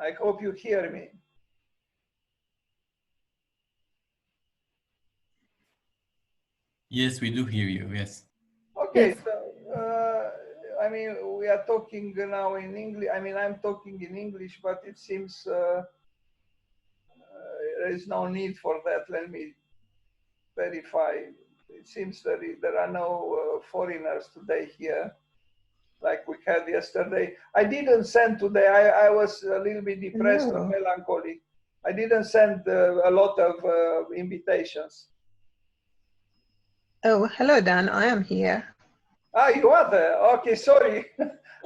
I hope you hear me. Yes, we do hear you, yes. Okay, Yes. so I mean, we are talking now in English. I mean, I'm talking in English, but it seems there is no need for that. Let me verify. It seems that there are no foreigners today here, like we had yesterday. I didn't send today. I was a little bit depressed and melancholy. I didn't send a lot of invitations. Oh, hello, Dan. I am here. Ah, you are there. Okay, sorry.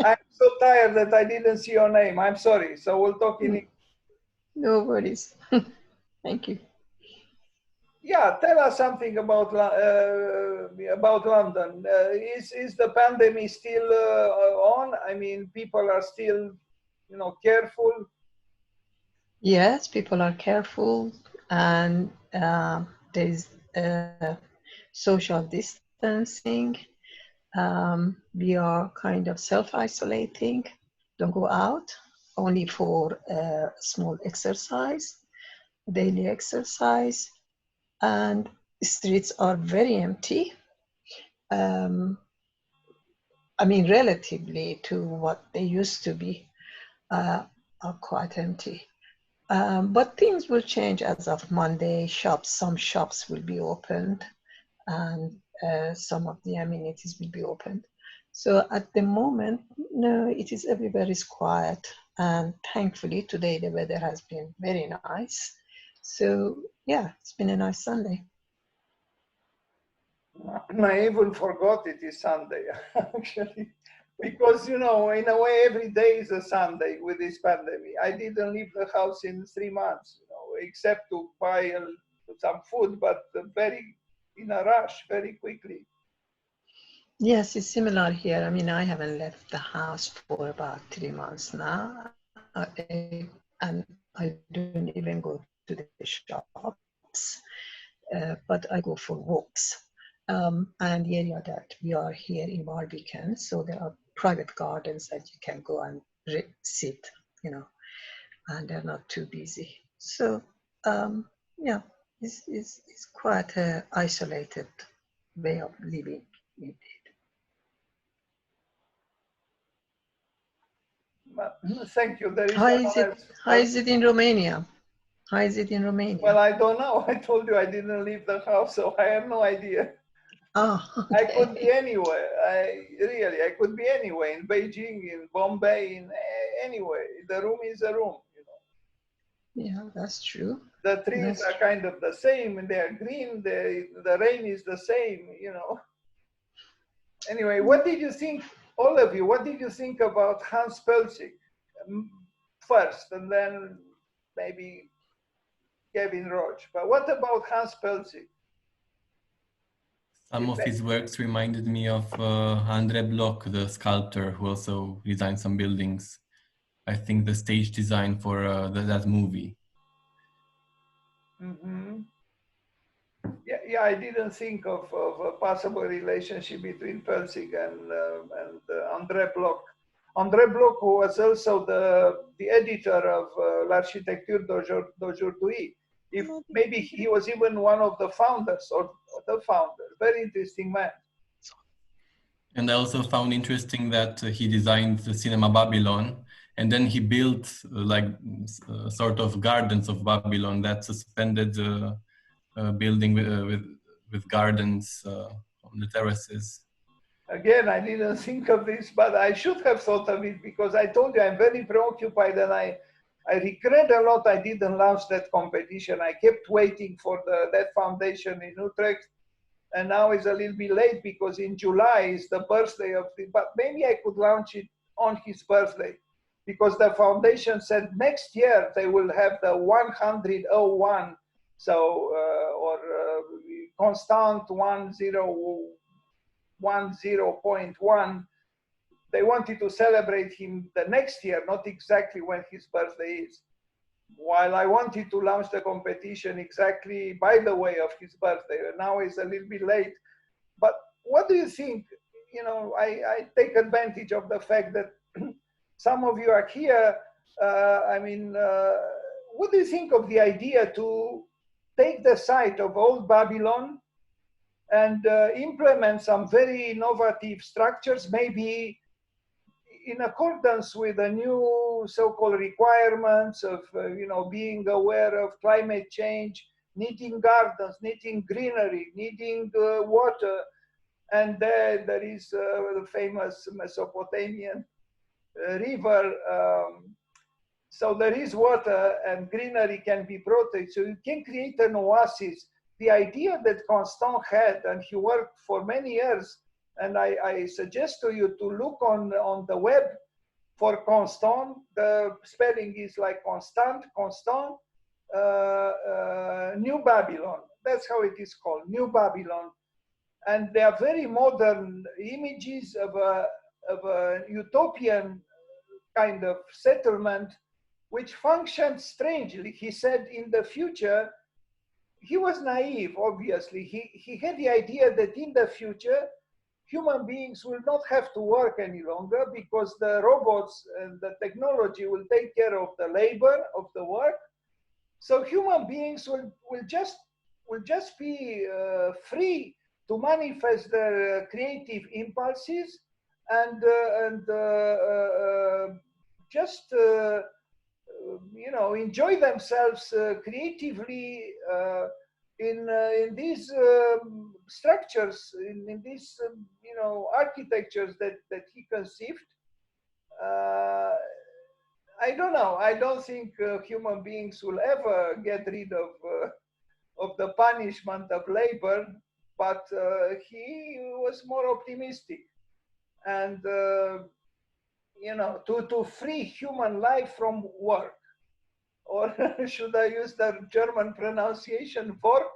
I'm so tired that I didn't see your name. I'm sorry. So we'll talk in English. No worries. Thank you. Yeah, tell us something about London. Is the pandemic still on? I mean, people are still, you know, careful. Yes, people are careful, and there's social distancing. We are kind of self-isolating. Don't go out, only for small exercise, daily exercise, and streets are very empty. I mean, relatively to what they used to be, are quite empty. But things will change as of Monday. Some shops will be opened, and some of the amenities will be opened. So at the moment, no, it is everybody's quiet. And thankfully, today the weather has been very nice. So yeah, it's been a nice Sunday. I even forgot it is Sunday, actually, because, you know, in a way, every day is a Sunday with this pandemic. I didn't leave the house in 3 months, you know, except to buy some food, but very in a rush, very quickly. Yes, it's similar here. I mean, I haven't left the house for about 3 months now, and I don't even go to the shops, but I go for walks. And the area that we are here in Barbican, so there are private gardens that you can go and sit, you know, and they're not too busy. So, yeah, it's quite an isolated way of living. Thank you. There is How no is one it? else. How is it in Romania? How is it in Romania? Well, I don't know. I told you I didn't leave the house, so I have no idea. Oh, okay. I could be anywhere. I could be anywhere, in Beijing, in Bombay, in anywhere. The room is a room, you know. Yeah, that's true. The trees are kind of the same, and they are green. The rain is the same, you know. Anyway, what did you think, all of you, what did you think about Hans Poelzig first, and then maybe Kevin Roche? But what about Hans Poelzig? Some of his works reminded me of André Bloch, the sculptor, who also designed some buildings. I think the stage design for that movie. Mm-hmm. Yeah, I didn't think of a possible relationship between Poelzig and André Bloch. André Bloch was also the editor of L'Architecture d'aujourd'hui. If maybe he was even one of the founders or the founder. Very interesting man. And I also found interesting that he designed the Cinema Babylon, and then he built sort of gardens of Babylon, that suspended building with gardens on the terraces. Again, I didn't think of this, but I should have thought of it, because I told you I'm very preoccupied, and I regret a lot I didn't launch that competition. I kept waiting for that foundation in Utrecht, and now it's a little bit late because in July is the birthday of the, but maybe I could launch it on his birthday, because the foundation said next year they will have the 101, so, constant 10.1. They wanted to celebrate him the next year, not exactly when his birthday is. While I wanted to launch the competition exactly by the way of his birthday, now it's a little bit late. But what do you think? You know, I take advantage of the fact that some of you are here. What do you think of the idea to take the site of old Babylon and implement some very innovative structures, maybe in accordance with the new so-called requirements of, being aware of climate change, needing gardens, needing greenery, needing water. And there is the famous Mesopotamian river. So there is water and greenery can be protected. So you can create an oasis. The idea that Constant had, and he worked for many years, and I suggest to you to look on the web for Constant. The spelling is like Constant, New Babylon. That's how it is called, New Babylon. And they are very modern images of a utopian kind of settlement, which functions strangely. He said in the future, he was naive, obviously. He had the idea that in the future, human beings will not have to work any longer because the robots and the technology will take care of the labor of the work. So human beings will just be free to manifest their creative impulses and just enjoy themselves creatively in these structures, in these architectures that he conceived. I don't know. I don't think human beings will ever get rid of the punishment of labor, but he was more optimistic, and to free human life from work, or should I use the German pronunciation work,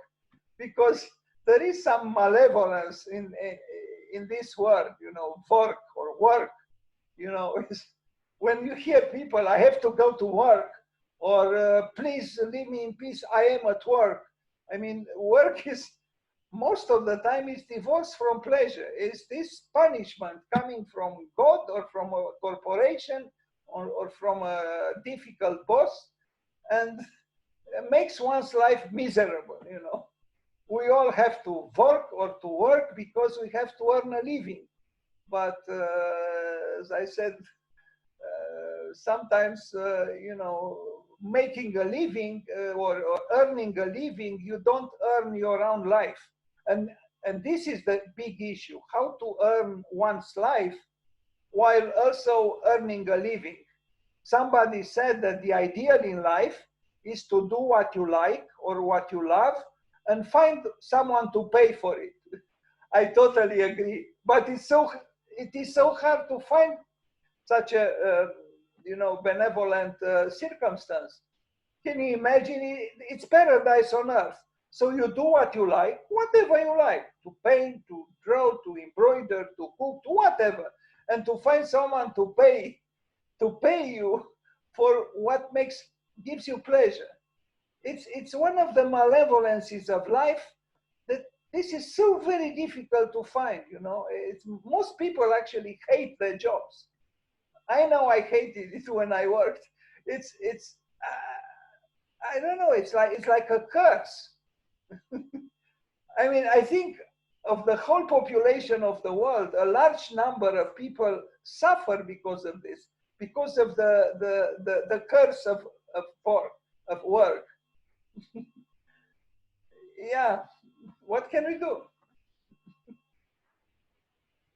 because there is some malevolence in this word, work or work. When you hear people, I have to go to work, or please leave me in peace, I am at work. I mean, work is, most of the time, is divorced from pleasure. Is this punishment coming from God or from a corporation or from a difficult boss, and makes one's life miserable, We all have to work because we have to earn a living. But as I said, sometimes, making a living or earning a living, you don't earn your own life. And this is the big issue, how to earn one's life while also earning a living. Somebody said that the ideal in life is to do what you like or what you love and find someone to pay for it. I totally agree. But it is so hard to find such a benevolent circumstance. Can you imagine it? It's paradise on earth. So you do what you like, whatever you like, to paint, to draw, to embroider, to cook, to whatever, and to find someone to pay you for what gives you pleasure. It's one of the malevolences of life that this is so very difficult to find. Most people actually hate their jobs. I know I hated it when I worked. I don't know. It's like a curse. I mean, I think of the whole population of the world, a large number of people suffer because of this, because of the curse of work. Yeah, what can we do?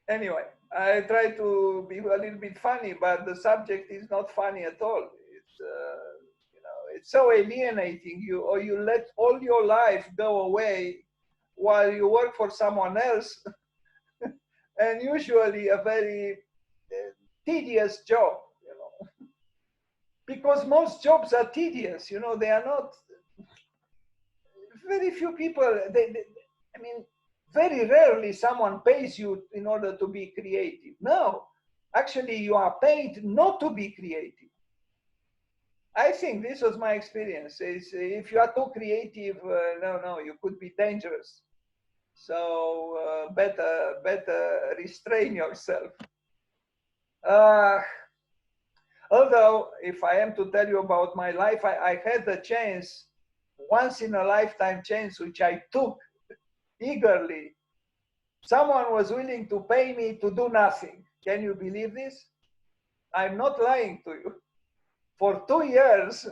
Anyway, I try to be a little bit funny, but the subject is not funny at all. It's so alienating. You let all your life go away while you work for someone else, and usually a very tedious job. Because most jobs are tedious. They are not. Very few people. I mean, very rarely someone pays you in order to be creative. No, actually, you are paid not to be creative. I think this was my experience. If you are too creative, no, you could be dangerous. So better restrain yourself. Although, if I am to tell you about my life, I had the chance, once in a lifetime chance, which I took eagerly. Someone was willing to pay me to do nothing. Can you believe this? I'm not lying to you. For 2 years,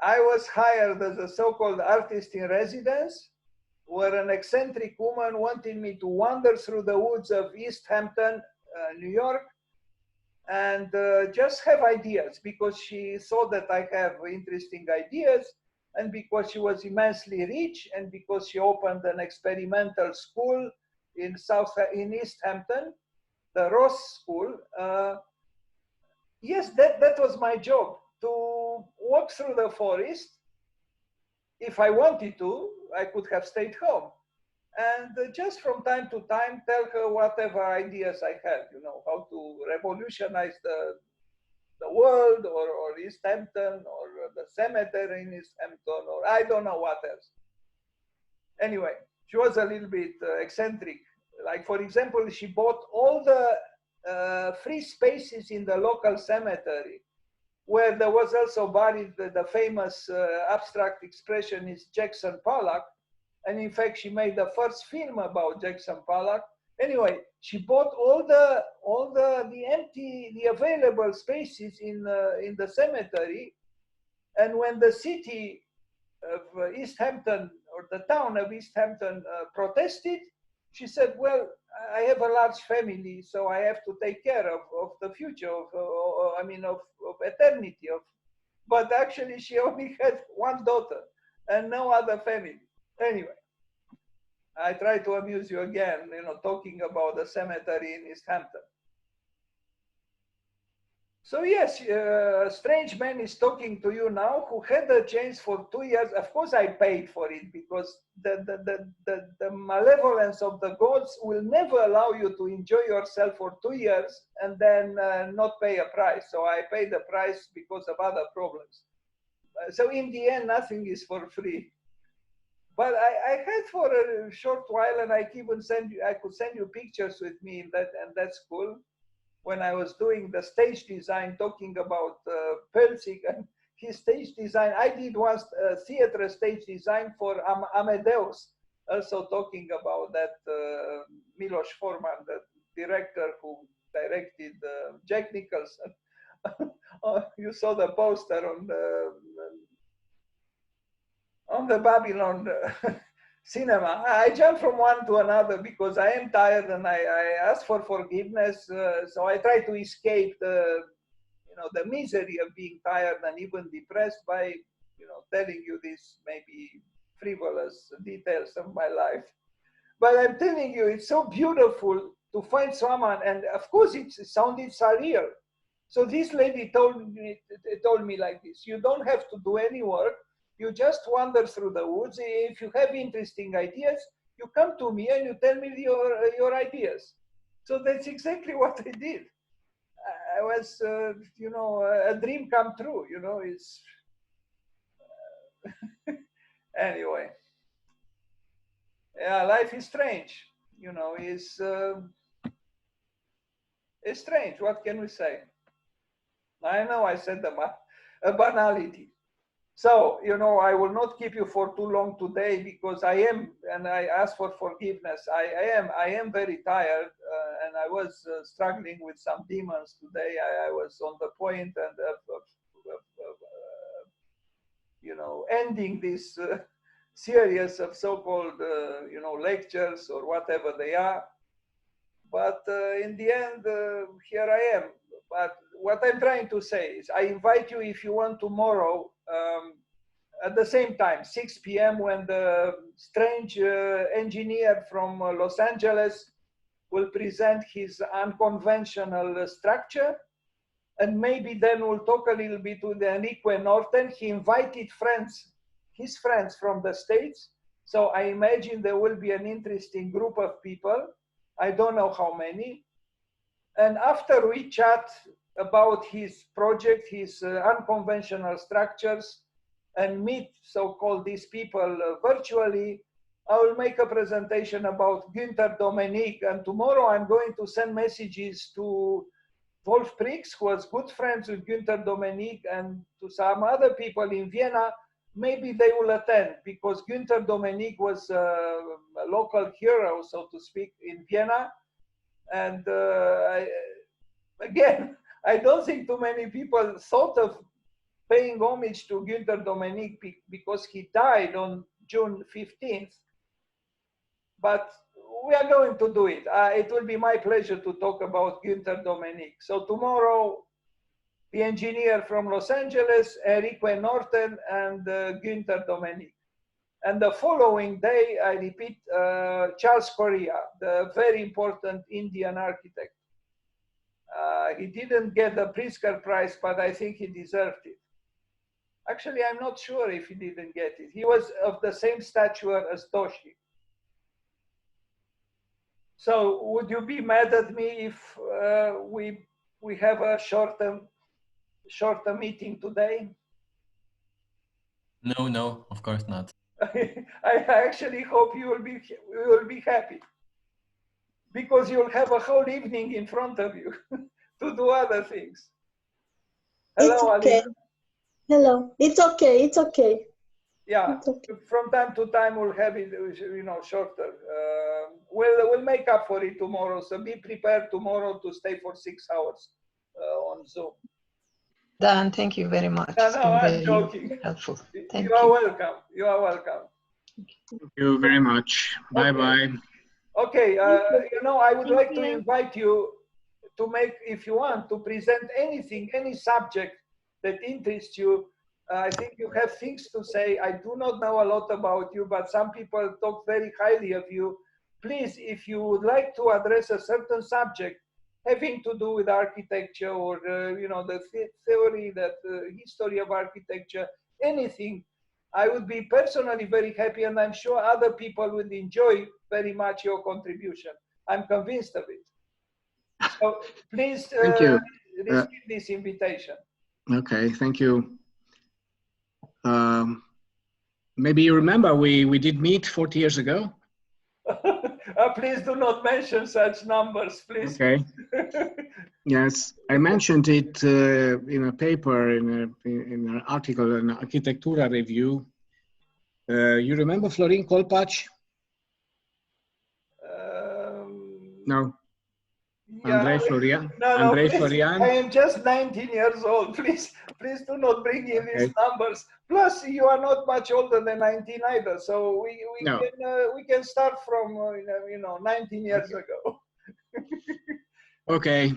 I was hired as a so-called artist in residence, where an eccentric woman wanted me to wander through the woods of East Hampton, New York, and just have ideas, because she saw that I have interesting ideas, and because she was immensely rich, and because she opened an experimental school in East Hampton, the Roche School. Yes, that was my job, to walk through the forest. If I wanted to, I could have stayed home. And just from time to time, tell her whatever ideas I had, how to revolutionize the world, or East Hampton, or the cemetery in East Hampton, or I don't know what else. Anyway, she was a little bit eccentric. Like, for example, she bought all the free spaces in the local cemetery, where there was also buried the famous abstract expressionist Jackson Pollock. And in fact, she made the first film about Jackson Pollock. Anyway, she bought all the available spaces in the cemetery. And when the city of East Hampton, or the town of East Hampton, protested, she said, well, I have a large family, so I have to take care of the future, of eternity. But actually, she only had one daughter and no other family. Anyway, I try to amuse you again, talking about the cemetery in East Hampton. So yes, a strange man is talking to you now, who had a chance for 2 years. Of course, I paid for it, because the malevolence of the gods will never allow you to enjoy yourself for 2 years and then not pay a price. So I paid the price because of other problems. So in the end, nothing is for free. But I had for a short while, and I could send you pictures with me in that school, when I was doing the stage design, talking about Poelzig and his stage design. I did once theater stage design for Amadeus, also talking about that Milos Forman, the director who directed Jack Nicholson. You saw the poster on the Babylon cinema. I jump from one to another because I am tired, and I ask for forgiveness. So I try to escape the misery of being tired and even depressed by telling you these maybe frivolous details of my life. But I'm telling you, it's so beautiful to find someone. And of course, it sounded surreal. So this lady told me like this: you don't have to do any work. You just wander through the woods. If you have interesting ideas, you come to me and you tell me your ideas. So that's exactly what I did. I was, you know, a dream come true. You know, it's anyway. Yeah, life is strange. You know, it's strange. What can we say? I know I said a banality. So, you know, I will not keep you for too long today because I am, and I ask for forgiveness. I am very tired, and I was struggling with some demons today. I was on the point and you know, ending this series of so-called, you know, lectures or whatever they are. But in the end, here I am. But what I'm trying to say is I invite you, if you want, tomorrow at the same time, 6 p.m., when the strange engineer from Los Angeles will present his unconventional structure. And maybe then we'll talk a little bit with Enrique Norton. He invited friends, his friends from the States. So I imagine there will be an interesting group of people. I don't know how many. And after we chat about his project, his unconventional structures, and meet so-called these people virtually, I will make a presentation about Günther Dominique. And tomorrow I'm going to send messages to Wolf Prix, who was good friends with Günther Dominique, and to some other people in Vienna. Maybe they will attend, because Günther Dominique was a local hero, so to speak, in Vienna. And again, I don't think too many people thought of paying homage to Günther Dominique because he died on June 15th. But we are going to do it. It will be my pleasure to talk about Günther Dominique. So tomorrow, the engineer from Los Angeles, Enrique Norton, and Günther Dominique. And the following day, I repeat, Charles Correa, the very important Indian architect. He didn't get the Pritzker Prize, but I think he deserved it. Actually, I'm not sure if he didn't get it. He was of the same stature as Toshi. So would you be mad at me if we have a shorter meeting today? No, of course not. I actually hope you will be happy, because you'll have a whole evening in front of you to do other things. Hello, it's okay. Alina. Hello. It's okay. It's okay. Yeah. It's okay. From time to time we'll have it, you know, shorter. We'll make up for it tomorrow. So be prepared tomorrow to stay for 6 hours on Zoom. Dan, thank you very much. No, It's been I'm very joking. helpful. Thank You are you. welcome. You are welcome. Thank you very much. Bye-bye. Okay, you know, I would like to invite you to make, if you want, to present anything, any subject that interests you. I think you have things to say. I do not know a lot about you, but some people talk very highly of you. Please, if you would like to address a certain subject having to do with architecture or, you know, the theory, that history of architecture, anything, I would be personally very happy, and I'm sure other people would enjoy very much your contribution. I'm convinced of it. So please Thank you. receive this invitation. Okay, thank you. Maybe you remember we did meet 40 years ago. Please do not mention such numbers, please. Okay. Yes, I mentioned it in a paper, in an article, an Architectura review. You remember Florin Kolpach? No. Yeah, Andrei Florian. no, Andrei please, Florian. I am just 19 years old. Please do not bring in these numbers. Plus, you are not much older than 19 either. So we can start from 19 years ago. Okay.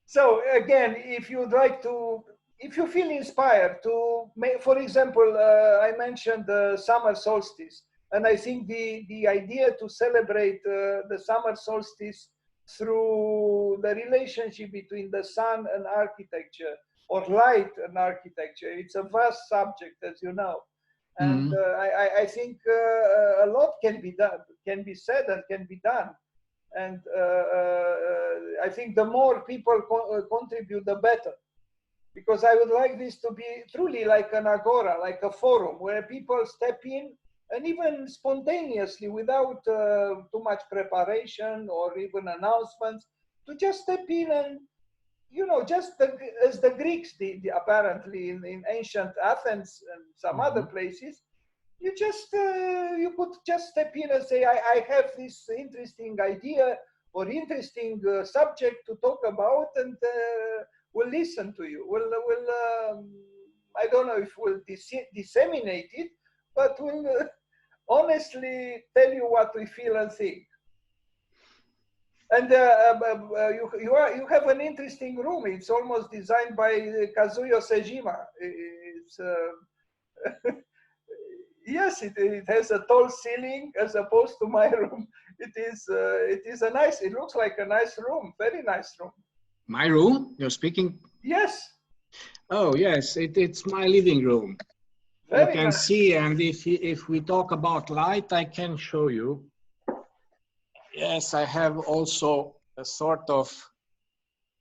So again, if you'd like to, if you feel inspired to make, for example, I mentioned the summer solstice, and I think the idea to celebrate the summer solstice through the relationship between the sun and architecture, or light and architecture. It's a vast subject, as you know. And I think a lot can be done, can be said, and can be done. And I think the more people contribute, the better. Because I would like this to be truly like an agora, like a forum where people step in, and even spontaneously, without too much preparation or even announcements, to just step in and, you know, just as the Greeks did, apparently in ancient Athens and some other places, you just you could just step in and say, I have this interesting idea or interesting subject to talk about, and we'll listen to you. We'll I don't know if we'll disseminate it, but we'll honestly tell you what we feel and think. And you have an interesting room. It's almost designed by Kazuyo Sejima. It's yes, it has a tall ceiling as opposed to my room. It is a nice. It looks like a nice room, very nice room. My room? You're speaking? Yes. Oh yes, it's my living room. Very you can nice. see, and if we talk about light, I can show you. Yes, I have also a sort of,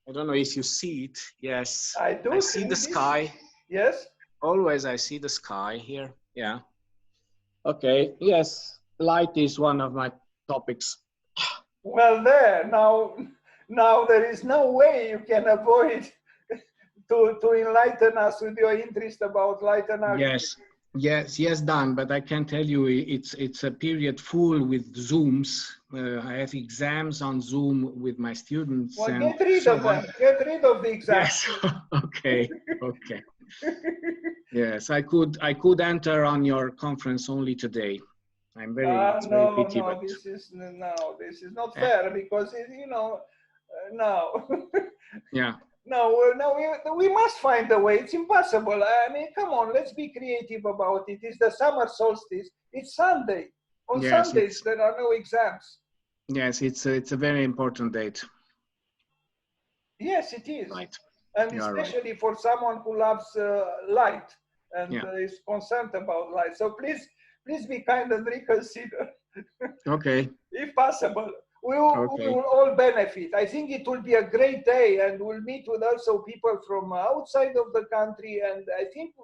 I don't know if you see it. Yes, I do. I see the this. sky. Yes. Always I see the sky here. Yeah. Okay. Yes, light is one of my topics. Well, now there is no way you can avoid to enlighten us with your interest about light and architecture. Yes, Dan, but I can tell you it's a period full with Zooms. I have exams on Zoom with my students. Well, and get rid of them. Get rid of the exams. Yes. Okay. Yes, I could enter on your conference only today. I'm very, very pity, no, but this is not fair, because no. Yeah. No, we must find a way. It's impossible. I mean, come on, let's be creative about it. It's the summer solstice. It's Sunday. On Sundays, there are no exams. Yes, it's a very important date. Yes, it is. Right. And especially for someone who loves light and is concerned about light. So please be kind and reconsider. Okay. If possible. We will all benefit. I think it will be a great day, and we'll meet with also people from outside of the country. And I think,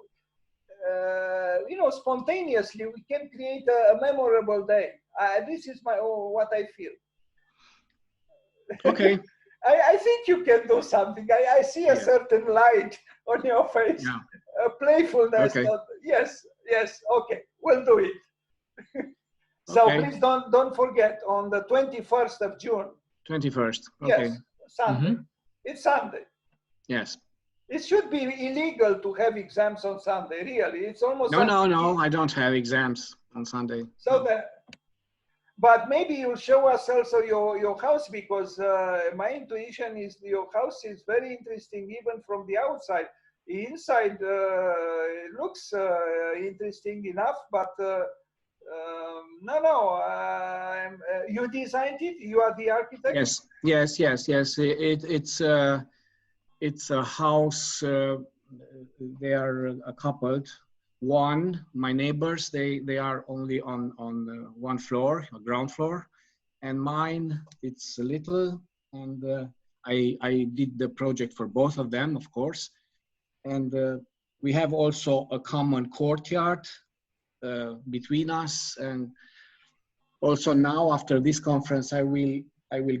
spontaneously, we can create a memorable day. This is what I feel. Okay. I think you can do something. I see a certain light on your face, a playfulness. Okay. Yes. Okay, we'll do it. So please don't forget, on the 21st of June. 21st. Okay. Yes, Sunday. It's Sunday. Yes. It should be illegal to have exams on Sunday. Really, it's almost. No. I don't have exams on Sunday. So but maybe you'll show us also your house, because my intuition is your house is very interesting even from the outside. The inside looks interesting enough, but. You designed it. You are the architect. Yes. It's a house. They are coupled. My neighbors. They are only on one floor, ground floor, and mine. It's a little, and I did the project for both of them, of course, and we have also a common courtyard. Between us, and also now after this conference I will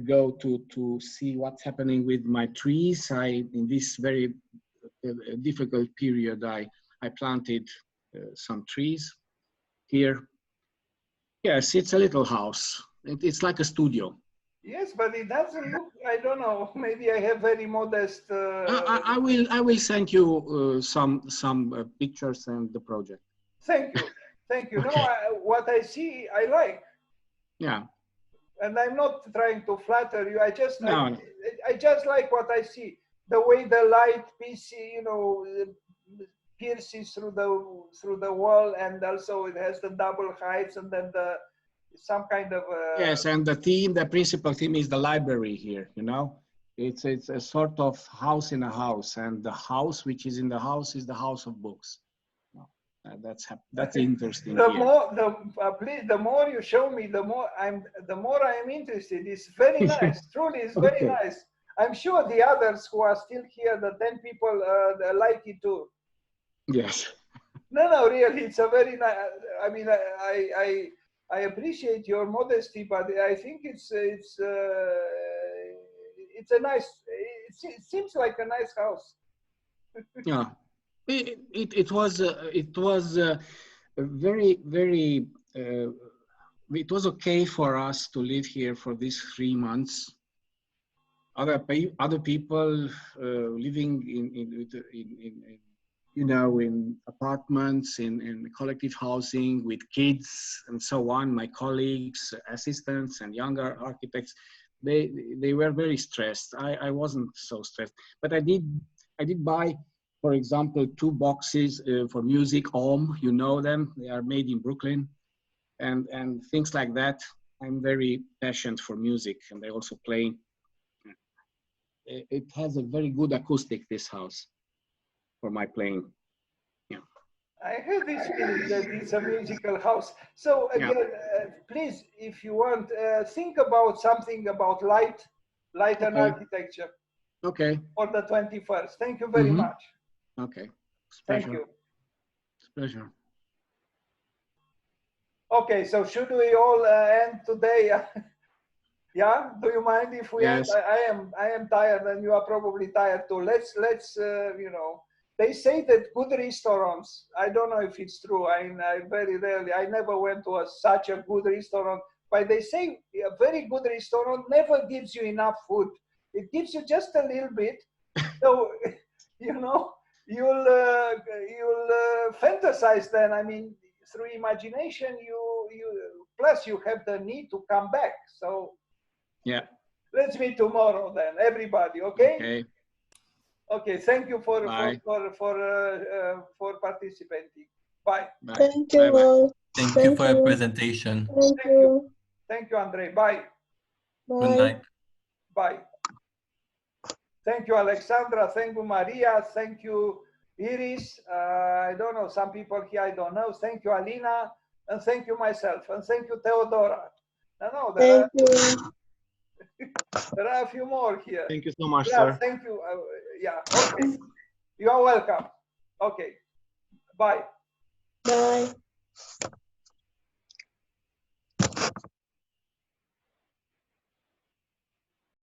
go to see what's happening with my trees. In this very difficult period I planted some trees here. Yes, it's a little house. It's like a studio. Yes, but it doesn't look. I don't know. Maybe I have very modest. I will send you some pictures and the project. Thank you. Okay. No, what I see, I like. Yeah. And I'm not trying to flatter you. I just like what I see. The way the light pierces through the wall, and also it has the double heights, and then some kind of. Yes, and the principal theme is the library here. You know, it's a sort of house in a house, and the house which is in the house is the house of books. That's interesting. The here. more please, the more you show me, the more I am interested. It's very nice. Truly, it's very Okay. nice. I'm sure the others who are still here, the 10 people, like it too. Yes. No, really, it's a very nice. I mean, I appreciate your modesty, but I think it's a nice. It seems like a nice house. Yeah. It was very it was okay for us to live here for these 3 months. Other people living in you know, in apartments, in collective housing with kids and so on. My colleagues, assistants, and younger architects, they were very stressed. I wasn't so stressed, but I did buy, for example, 2 boxes for music home. You know them. They are made in Brooklyn, and things like that. I'm very passionate for music, and I also play. It has a very good acoustic, this house, for my playing. Yeah. I have this feeling that it's a musical house. So again, please, if you want, think about something about light and architecture. Okay. For the 21st. Thank you very much. Okay. Thank you. It's a pleasure. Okay, so should we all end today? Yeah, do you mind if we end? I am tired, and you are probably tired too. Let's you know, they say that good restaurants, I don't know if it's true. I very rarely, I never went to such a good restaurant, but they say a very good restaurant never gives you enough food. It gives you just a little bit. So, you know, you'll fantasize then. I mean, through imagination, plus you have the need to come back. So yeah, let's meet tomorrow then, everybody. Okay. Okay. Okay. Thank you for participating. Bye. Bye. Thank you all. Thank you for your presentation. Thank you. Thank you, Andrei. Bye. Good Bye. night. Bye. Thank you, Alexandra. Thank you, Maria. Thank you, Iris. I don't know, some people here I don't know. Thank you, Alina. And thank you, myself. And thank you, Theodora. No, Thank you. there are a few more here. Thank you so much, Yeah, sir. thank you. Yeah, okay. You are welcome. Okay. Bye. Bye.